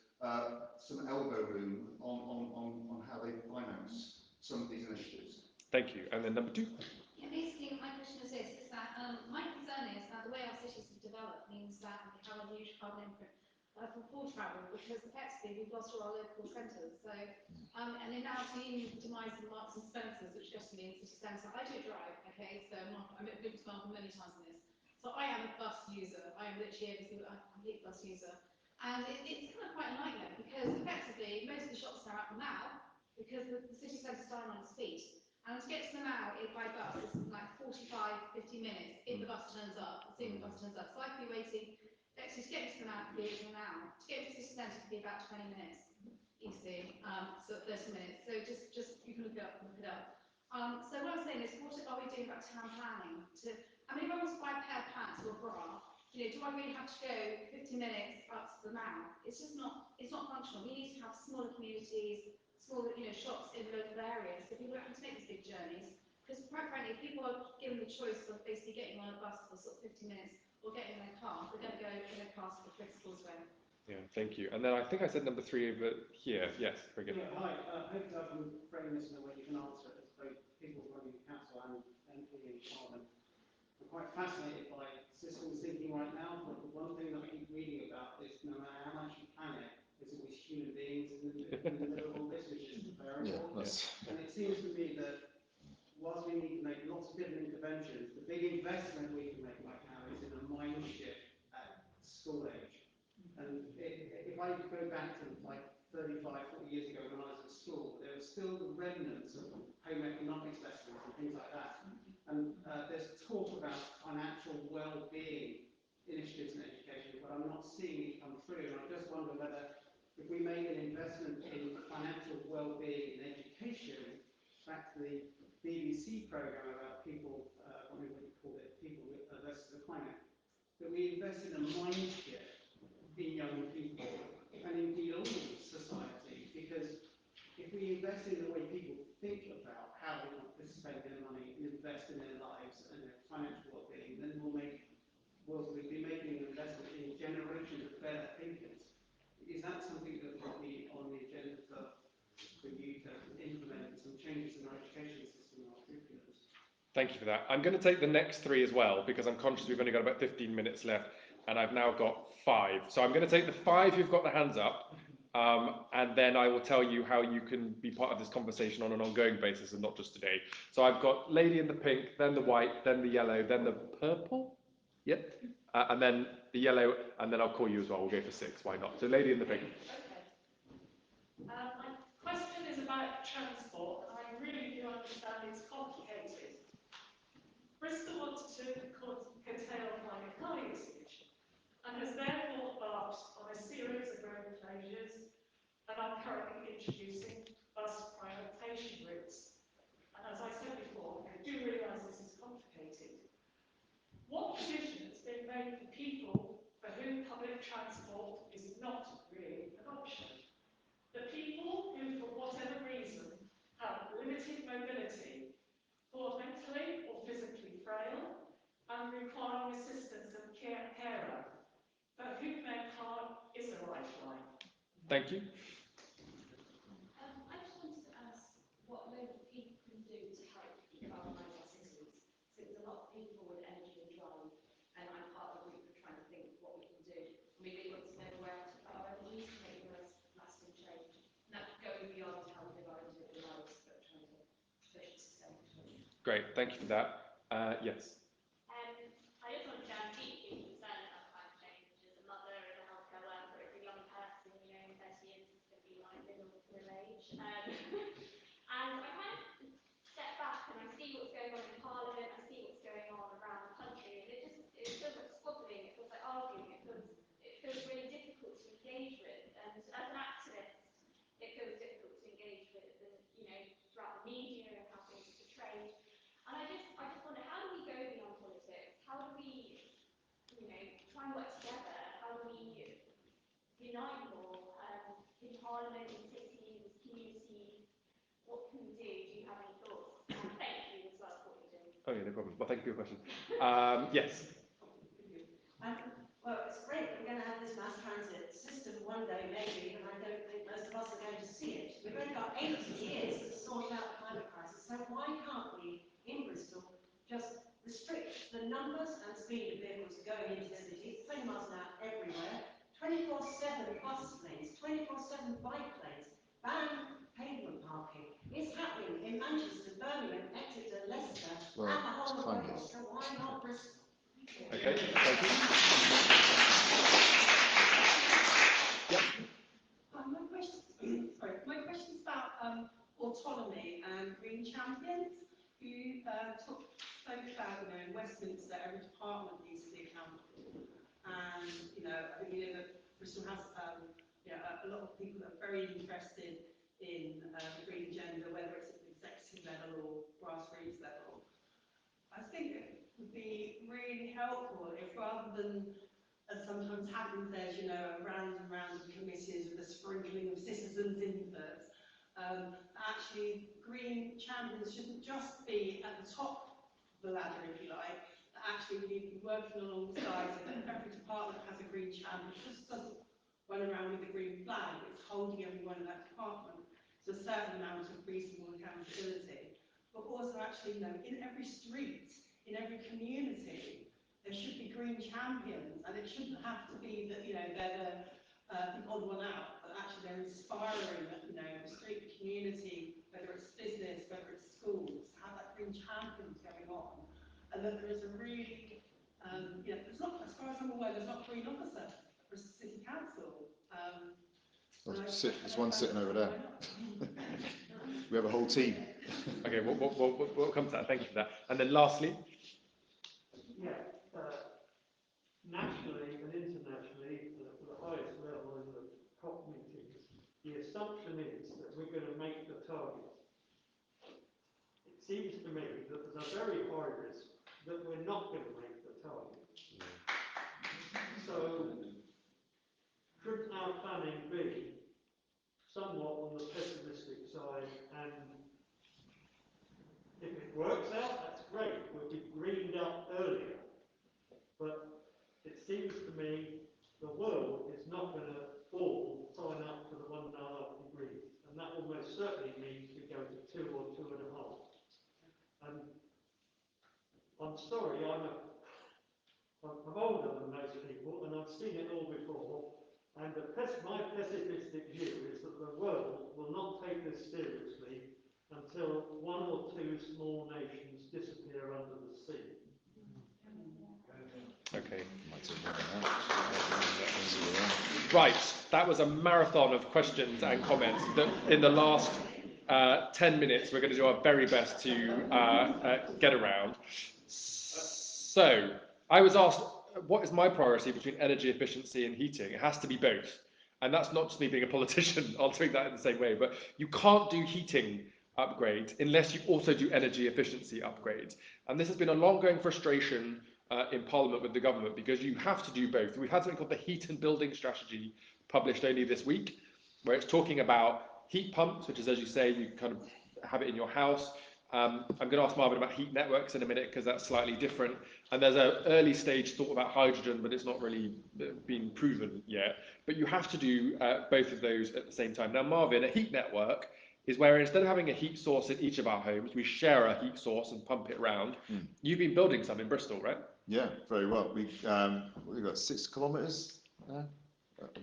some elbow room on how they finance some of these initiatives? Thank you. And then number 2. Yeah, basically, my question is this, is that my concern is that the way our cities have developed means that we have a huge carbon imprint from full travel, because effectively we've lost all our local centres. So, and they're now seeing the demise of Marks and Spencers, which just means city centre. I do drive, okay, so I've been to Melbourne many times on this. So I am a bus user. I am literally a complete bus user. And it's kind of quite a nightmare, because effectively most of the shops are out now, because the city centre's dying on its feet. And to get to them now by bus is like 45, 50 minutes if the bus turns up, assuming the bus turns up. So I could be waiting, actually to get to them out could be an hour. To get to the city centre could be about 20 minutes, you see, so 30 minutes. So just you can look it up. So what I'm saying is, what are we doing about town planning? I mean, if I want to buy a pair of pants or a bra, do I really have to go 50 minutes up to the mall? It's just not, it's not functional. We need to have smaller communities, smaller, shops in local areas, so people don't have to make these big journeys. Because quite frankly, if people are given the choice of basically getting on a bus for sort of 50 minutes or getting in their car, they're going to go in their car to the principal's way. Yeah, thank you. And then I think I said number 3 over here. Yes, very good. Yeah, hi. Hopefully I can frame this in a way you can answer it as both people running the council and MP in Parliament. I'm quite fascinated by systems thinking right now, but the one thing that I keep reading about is no matter how much you plan it, there's always human beings in the middle of all this, which is variable. Yeah, and it seems to me that whilst we need to make lots of different interventions, the big investment we can make right now is in a mind shift at school age. And if I go back to like 35, 40 years ago when I was at school, there was still the remnants of home economics lessons and things like that. And there's talk about financial well-being initiatives in education, but I'm not seeing it come through. And I just wonder whether if we made an investment in financial well-being in education, back to the BBC programme about people, what do you call it, people versus the climate, that we invest in a mind shift in young people and indeed all of society, because if we invest in the way people think about how they want to spend their money and invest in their lives and their financial well-being, then we'll be making an investment in generations of better thinkers. Is that something that will be on the agenda for you to implement some changes in our education system and our curriculums? Thank you for that. I'm going to take the next 3 as well, because I'm conscious we've only got about 15 minutes left, and I've now got 5. So I'm going to take the 5 who've got their hands up, and then I will tell you how you can be part of this conversation on an ongoing basis and not just today. So I've got lady in the pink, then the white, then the yellow, then the purple. Yep. And then the yellow, and then I'll call you as well. We'll go for 6. Why not? So lady in the pink. Okay. My question is about transport, and I really do understand it's complicated. Bristol wants to curtail climate car usage, and has therefore embarked on a series of road closures, and are currently introducing bus prioritisation routes. And as I said before, I do realise this is complicated. What position has been made for people for whom public transport is not really an option? The people who, for whatever reason, have limited mobility, or mentally or physically frail, and requiring assistance of carer, for whom their car is a lifeline. Thank you. I just wanted to ask what local people can do to help decarbonise our cities. Since a lot of people with energy and drive, and I'm part of a group of trying to think what we can do. We really want to know where to put our energies to make the most lasting change. And that going beyond how we live our individual lives, but trying to push the systemic change. Great, thank you for that. Yes. I just want to say I'm deeply concerned about climate change as a mother, as a healthcare worker, as a young person, in 30 years it's going to be like middle age. And I kind of step back and I see what's going on in Parliament, I see what's going on around the country, and it feels like squabbling, it feels like arguing, it feels really difficult to engage with. And as an activist, it feels difficult to engage with. And Oh yeah, no problem. Well, thank you for your question. Yes. Well, it's great that we're going to have this mass transit system one day, maybe, and I don't think most of us are going to see it. We've only got 80 years to sort out the climate crisis, so why can't we, in Bristol, just restrict the numbers and speed of vehicles going into the city, 20 miles an hour everywhere, 24/7 bus lanes, 24/7 bike lanes, ban pavement parking. It's happening in Manchester, Birmingham, Exeter, Leicester, and the whole of Wales, so why not Bristol? Okay, thank you. Yep. My question's about autonomy and green champions. You spoke about, in Westminster, every department needs to be accountable. And, I think, that Bristol has, a lot of people that are very interested in the green agenda, whether it's at the executive level or grassroots level. I think it would be really helpful if, rather than, as sometimes happens, there's, rounds and rounds of committees with a sprinkling of citizens' inputs, actually green champions shouldn't just be at the top of the ladder, if you like, that actually we'd be working alongside, so that every department has a green champion. It just doesn't run around with a green flag, it's holding everyone in that department to a certain amount of reasonable accountability. But also actually, in every street, in every community, there should be green champions, and it shouldn't have to be that, they're the odd one out, but actually they're inspiring, the street community, whether it's business, whether it's schools, to have that green champions going on, and that there is a really, there's not, as far as I'm aware, there's not a green officer for City Council. There's one sitting over there. We have a whole team. Okay, we'll come to that. Thank you for that. And then lastly. Nationally and internationally, for the highest level in the COP meetings, the assumption is that we're going to make the target. It seems to me that there's a very high risk that we're not going to make the target. So, could our planning be somewhat on the pessimistic side, and if it works out, that's great, we'll be greened up earlier. But it seems to me the world is not going to all sign up to the 1.5 degrees, and that almost certainly means we go to 2 or 2.5. And I'm sorry, I'm older than most people, and I've seen it all before. And my pessimistic view is that the world will not take this seriously until 1 or 2 small nations disappear under the sea. Okay. Right, that was a marathon of questions and comments that in the last 10 minutes we're going to do our very best to get around. So, I was asked, what is my priority between energy efficiency and heating? It has to be both. And that's not just me being a politician, I'll take that in the same way, but you can't do heating upgrades unless you also do energy efficiency upgrades. And this has been a long-going frustration in Parliament with the government, because you have to do both. We've had something called the Heat and Building Strategy published only this week, where it's talking about heat pumps, which is, as you say, you kind of have it in your house. I'm going to ask Marvin about heat networks in a minute, because that's slightly different. And there's an early stage thought about hydrogen, but it's not really been proven yet. But you have to do both of those at the same time. Now, Marvin, a heat network is where instead of having a heat source in each of our homes, we share a heat source and pump it around. You've been building some in Bristol, right? Yeah, very well. We've got 6 kilometres. I'm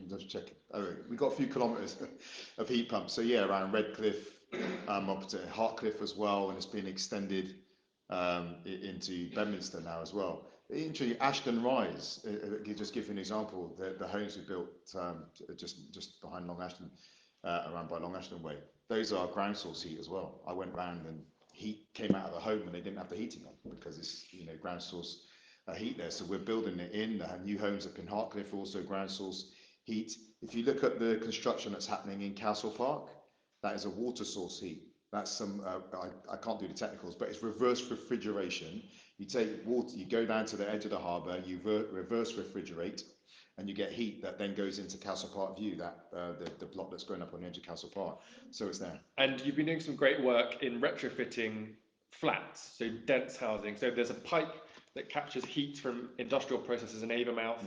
just checking. Oh, we've got a few kilometres of heat pumps. So yeah, around Redcliffe, up to Hartcliffe as well, and it's been extended into Bedminster now as well. Interestingly, Ashton Rise, just give you an example, the homes we built just behind Long Ashton, around by Long Ashton Way, those are ground source heat as well. I went round and heat came out of the home and they didn't have the heating on, because it's ground source heat there. So we're building it in. The new homes up in Hartcliffe also ground source heat. If you look at the construction that's happening in Castle Park, that is a water source heat. That's some, I can't do the technicals, but it's reverse refrigeration. You take water, you go down to the edge of the harbour, you reverse refrigerate, and you get heat that then goes into Castle Park View, that the block that's going up on the edge of Castle Park. So it's there. And you've been doing some great work in retrofitting flats, so dense housing. So there's a pipe that captures heat from industrial processes in Avonmouth,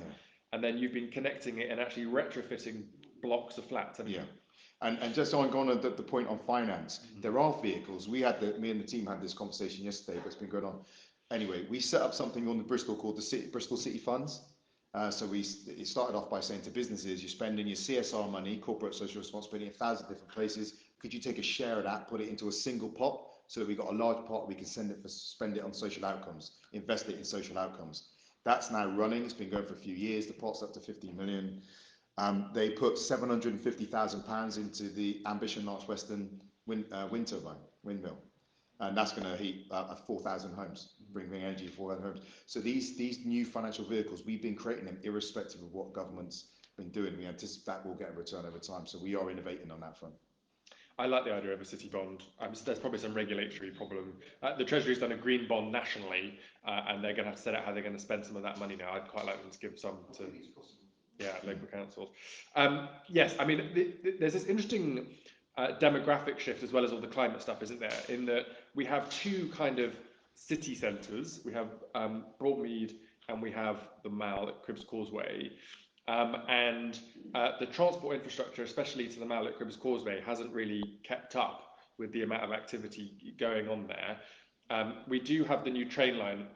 and then you've been connecting it and actually retrofitting blocks of flats. Yeah. And just on going on the point on finance, there are vehicles. Me and the team had this conversation yesterday, but it's been going on. Anyway, we set up something on the Bristol called the Bristol City Funds. So it started off by saying to businesses, you're spending your CSR money, corporate social responsibility, in 1,000 different places. Could you take a share of that, put it into a single pot, so that we've got a large pot, we can spend it on social outcomes, invest it in social outcomes. That's now running. It's been going for a few years. The pot's up to 15 million. They put £750,000 into the Ambition Northwestern wind turbine, windmill. And that's going to heat 4,000 homes, bring energy to 4,000 homes. So these new financial vehicles, we've been creating them irrespective of what government's been doing. We anticipate that will get a return over time. So we are innovating on that front. I like the idea of a city bond. There's probably some regulatory problem. The Treasury's done a green bond nationally, and they're going to have to set out how they're going to spend some of that money now. I'd quite like them to give some to local councils. Yes, I mean, there's this interesting demographic shift as well as all the climate stuff, isn't there? In that we have two kind of city centres. We have Broadmead and we have the Mall at Cribbs Causeway. And the transport infrastructure, especially to the Mall at Cribbs Causeway, hasn't really kept up with the amount of activity going on there. We do have the new train line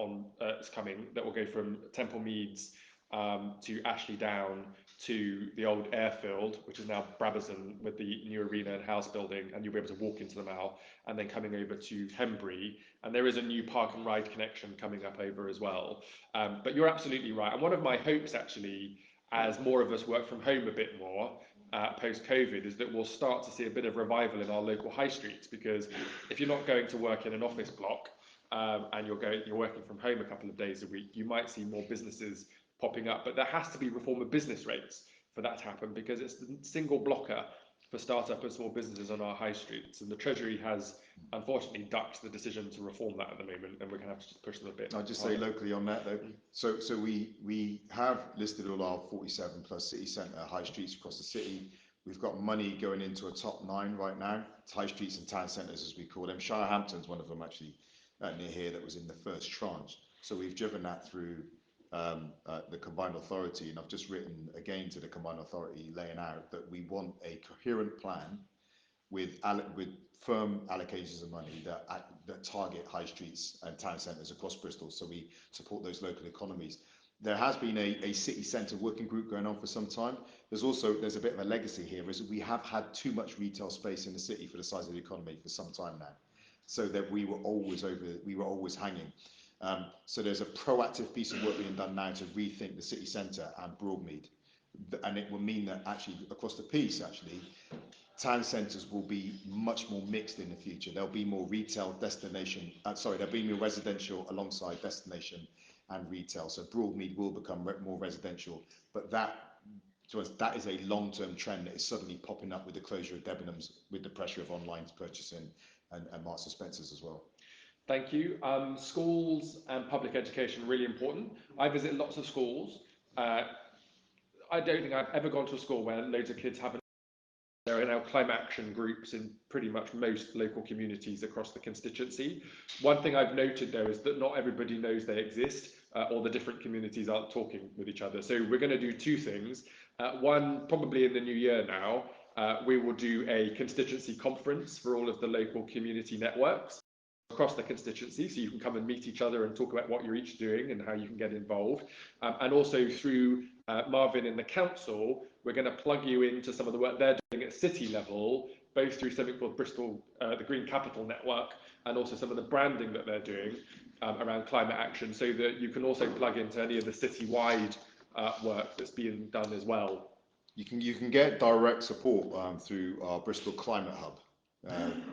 it's coming that will go from Temple Meads to Ashley Down to the old airfield, which is now Brabazon with the new arena and house building, and you'll be able to walk into the Mall, and then coming over to Hembury, and there is a new park and ride connection coming up over as well. But you're absolutely right, and one of my hopes actually, as more of us work from home a bit more post-COVID, is that we'll start to see a bit of revival in our local high streets, because if you're not going to work in an office block and you're working from home a couple of days a week, you might see more businesses popping up, but there has to be reform of business rates for that to happen, because it's the single blocker for startup and small businesses on our high streets, and the Treasury has unfortunately ducked the decision to reform that at the moment, and we're going to have to just push them a bit. I'll just say locally on that though, so we have listed all our 47 plus city centre high streets across the city. We've got money going into a top 9 right now, high streets and town centres as we call them. Shirehampton's one of them actually near here that was in the first tranche, so we've driven that through the Combined Authority, and I've just written again to the Combined Authority laying out that we want a coherent plan with firm allocations of money that target high streets and town centres across Bristol, so we support those local economies. There has been a city centre working group going on for some time. There's a bit of a legacy here, is that we have had too much retail space in the city for the size of the economy for some time now, so that we were always hanging. So there's a proactive piece of work being done now to rethink the city centre and Broadmead, and it will mean that actually across the piece, town centres will be much more mixed in the future. There'll be more retail destination. There'll be more residential alongside destination and retail. So Broadmead will become more residential, but that is a long-term trend that is suddenly popping up with the closure of Debenhams, with the pressure of online purchasing and Marks and Spencers as well. Thank you. Schools and public education, really important. I visit lots of schools. I don't think I've ever gone to a school where loads of kids haven't. There are now climate action groups in pretty much most local communities across the constituency. One thing I've noted though is that not everybody knows they exist, or the different communities aren't talking with each other. So we're going to do two things. One, probably in the new year now, we will do a constituency conference for all of the local community networks across the constituency, so you can come and meet each other and talk about what you're each doing and how you can get involved. And also through Marvin in the council, we're going to plug you into some of the work they're doing at city level, both through something called Bristol, the Green Capital Network, and also some of the branding that they're doing around climate action, so that you can also plug into any of the citywide work that's being done as well. You can get direct support through our Bristol Climate Hub.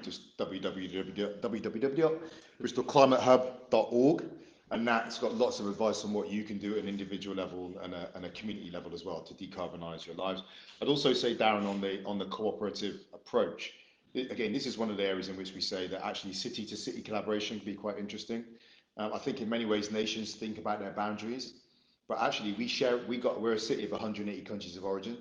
Just www.bristolclimatehub.org, and that's got lots of advice on what you can do at an individual level and a community level as well to decarbonise your lives. I'd also say, Darren, on the cooperative approach, again, this is one of the areas in which we say that actually city to city collaboration can be quite interesting. I think in many ways nations think about their boundaries, but actually we're a city of 180 countries of origin.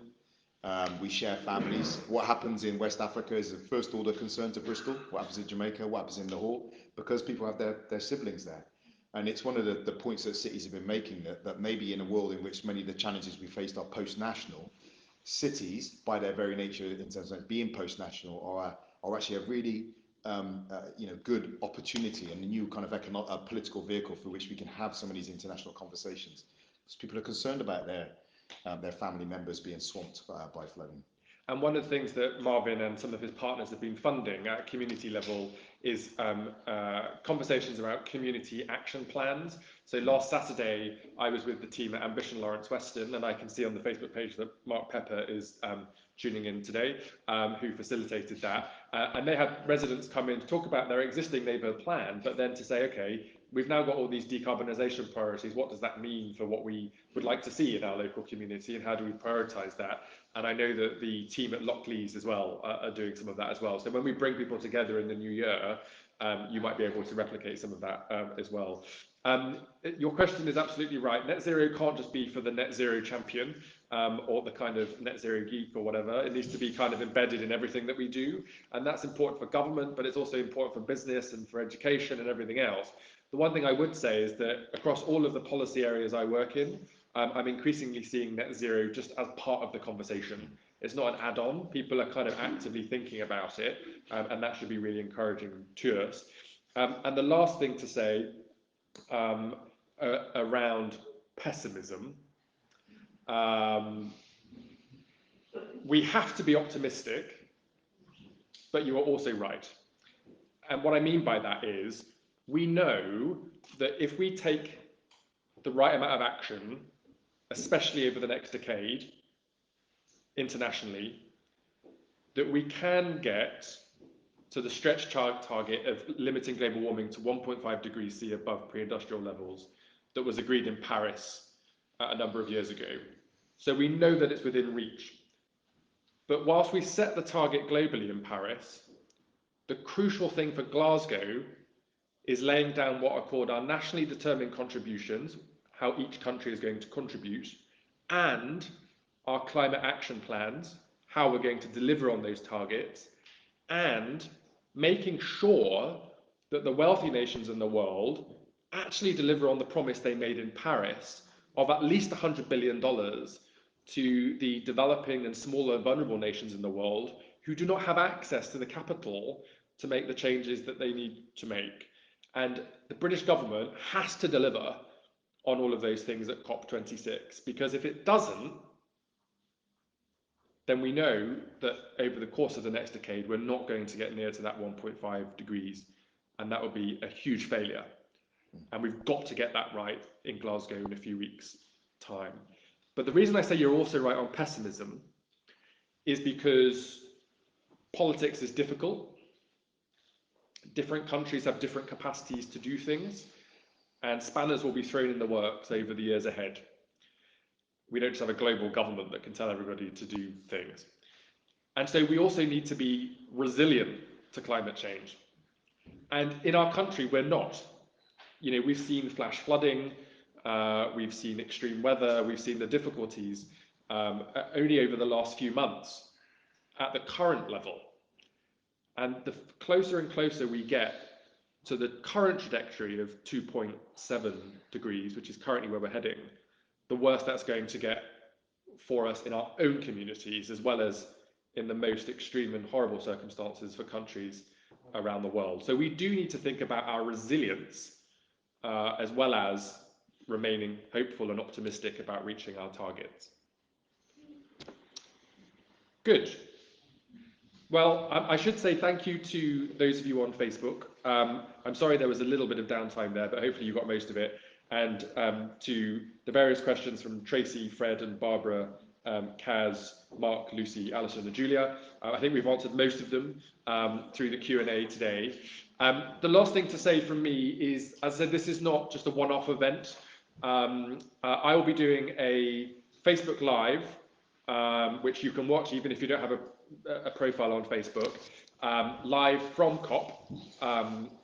We share families. What happens in West Africa is a first order concern to Bristol. What happens in Jamaica, what happens in Lahore, because people have their siblings there. And it's one of the points that cities have been making, that maybe in a world in which many of the challenges we faced are post-national, cities, by their very nature in terms of being post-national, are actually a really good opportunity and a new kind of political vehicle through which we can have some of these international conversations. Because people are concerned about their family members being swamped by flooding. And one of the things that Marvin and some of his partners have been funding at community level is conversations about community action plans. So last Saturday, I was with the team at Ambition Lawrence Weston, and I can see on the Facebook page that Mark Pepper is tuning in today, who facilitated that. And they had residents come in to talk about their existing neighbourhood plan, but then to say, okay, we've now got all these decarbonisation priorities. What does that mean for what we would like to see in our local community, and how do we prioritise that? And I know that the team at Lockleys as well are doing some of that as well. So when we bring people together in the new year, you might be able to replicate some of that as well. Your question is absolutely right. Net zero can't just be for the net zero champion or the kind of net zero geek or whatever. It needs to be kind of embedded in everything that we do. And that's important for government, but it's also important for business and for education and everything else. The one thing I would say is that across all of the policy areas I work in, I'm increasingly seeing net zero just as part of the conversation. It's not an add-on. People are kind of actively thinking about it, and that should be really encouraging to us. And the last thing to say around pessimism, we have to be optimistic, but you are also right. And what I mean by that is, we know that if we take the right amount of action, especially over the next decade, internationally, that we can get to the stretch target of limiting global warming to 1.5 degrees C above pre-industrial levels that was agreed in Paris a number of years ago. So we know that it's within reach. But whilst we set the target globally in Paris, the crucial thing for Glasgow is laying down what are called our nationally determined contributions, how each country is going to contribute, and our climate action plans, how we're going to deliver on those targets, and making sure that the wealthy nations in the world actually deliver on the promise they made in Paris of at least $100 billion to the developing and smaller vulnerable nations in the world who do not have access to the capital to make the changes that they need to make. And the British government has to deliver on all of those things at COP26, because if it doesn't, then we know that over the course of the next decade, we're not going to get near to that 1.5 degrees, and that would be a huge failure. And we've got to get that right in Glasgow in a few weeks' time. But the reason I say you're also right on pessimism is because politics is difficult. Different countries have different capacities to do things, and spanners will be thrown in the works over the years ahead. We don't just have a global government that can tell everybody to do things. And so we also need to be resilient to climate change. And in our country, we're not. You know, we've seen flash flooding, we've seen extreme weather, we've seen the difficulties only over the last few months at the current level. And the closer and closer we get to the current trajectory of 2.7 degrees, which is currently where we're heading, the worse that's going to get for us in our own communities, as well as in the most extreme and horrible circumstances for countries around the world. So we do need to think about our resilience as well as remaining hopeful and optimistic about reaching our targets. Good. Well, I should say thank you to those of you on Facebook. I'm sorry there was a little bit of downtime there, but hopefully you got most of it. And to the various questions from Tracy, Fred and Barbara, Kaz, Mark, Lucy, Alison and Julia. I think we've answered most of them through the Q&A today. The last thing to say from me is, as I said, this is not just a one-off event. I will be doing a Facebook Live, which you can watch even if you don't have a profile on Facebook, live from COP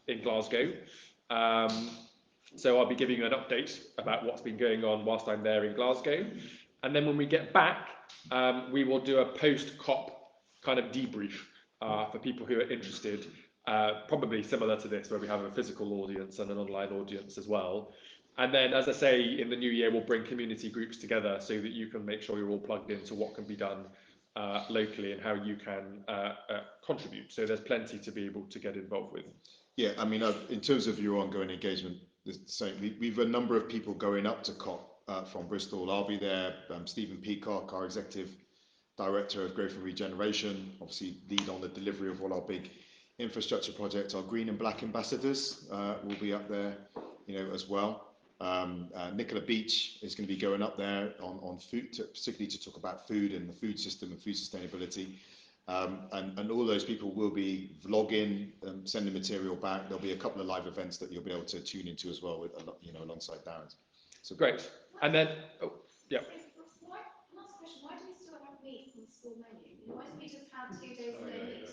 in Glasgow. So I'll be giving you an update about what's been going on whilst I'm there in Glasgow. And then when we get back, we will do a post-COP kind of debrief for people who are interested, probably similar to this, where we have a physical audience and an online audience as well. And then, as I say, in the new year, we'll bring community groups together so that you can make sure you're all plugged into what can be done locally and how you can contribute. So there's plenty to be able to get involved with. Yeah, I mean, in terms of your ongoing engagement, we've a number of people going up to COP from Bristol. I'll be there. Stephen Peacock, our Executive Director of Growth and Regeneration, obviously lead on the delivery of all our big infrastructure projects. Our Green and Black ambassadors will be up there, as well. Nicola Beach is going to be going up there on food, particularly to talk about food and the food system and food sustainability. And all those people will be vlogging, sending material back. There'll be a couple of live events that you'll be able to tune into as well, with, alongside Darren. So great. And then, yeah. Last question, why do we still have meat on the school menu? Why don't we just have 2 days a day meat?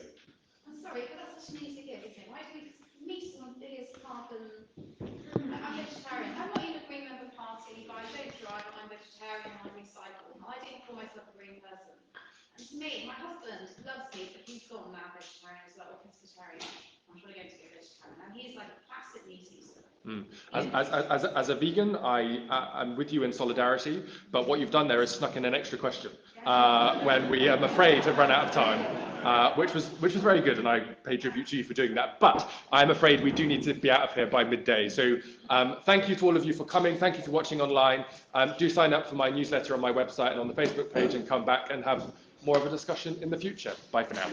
I'm sorry, but that's such an easy gift, isn't it? Why do we meat on the biggest carbon? I'm vegetarian. I'm not even a Green Member Party, but I don't drive, I'm vegetarian, I recycle. I didn't call myself a green person. And to me, my husband loves meat, but he's gone now vegetarian as well, or pescatarian. I'm probably going to go vegetarian. And he's like a classic meat eater. As a vegan, I'm with you in solidarity, but what you've done there is snuck in an extra question when we, I'm afraid, have run out of time, which was very good, and I pay tribute to you for doing that. But I'm afraid we do need to be out of here by midday. So thank you to all of you for coming. Thank you for watching online. Do sign up for my newsletter on my website and on the Facebook page, and come back and have more of a discussion in the future. Bye for now.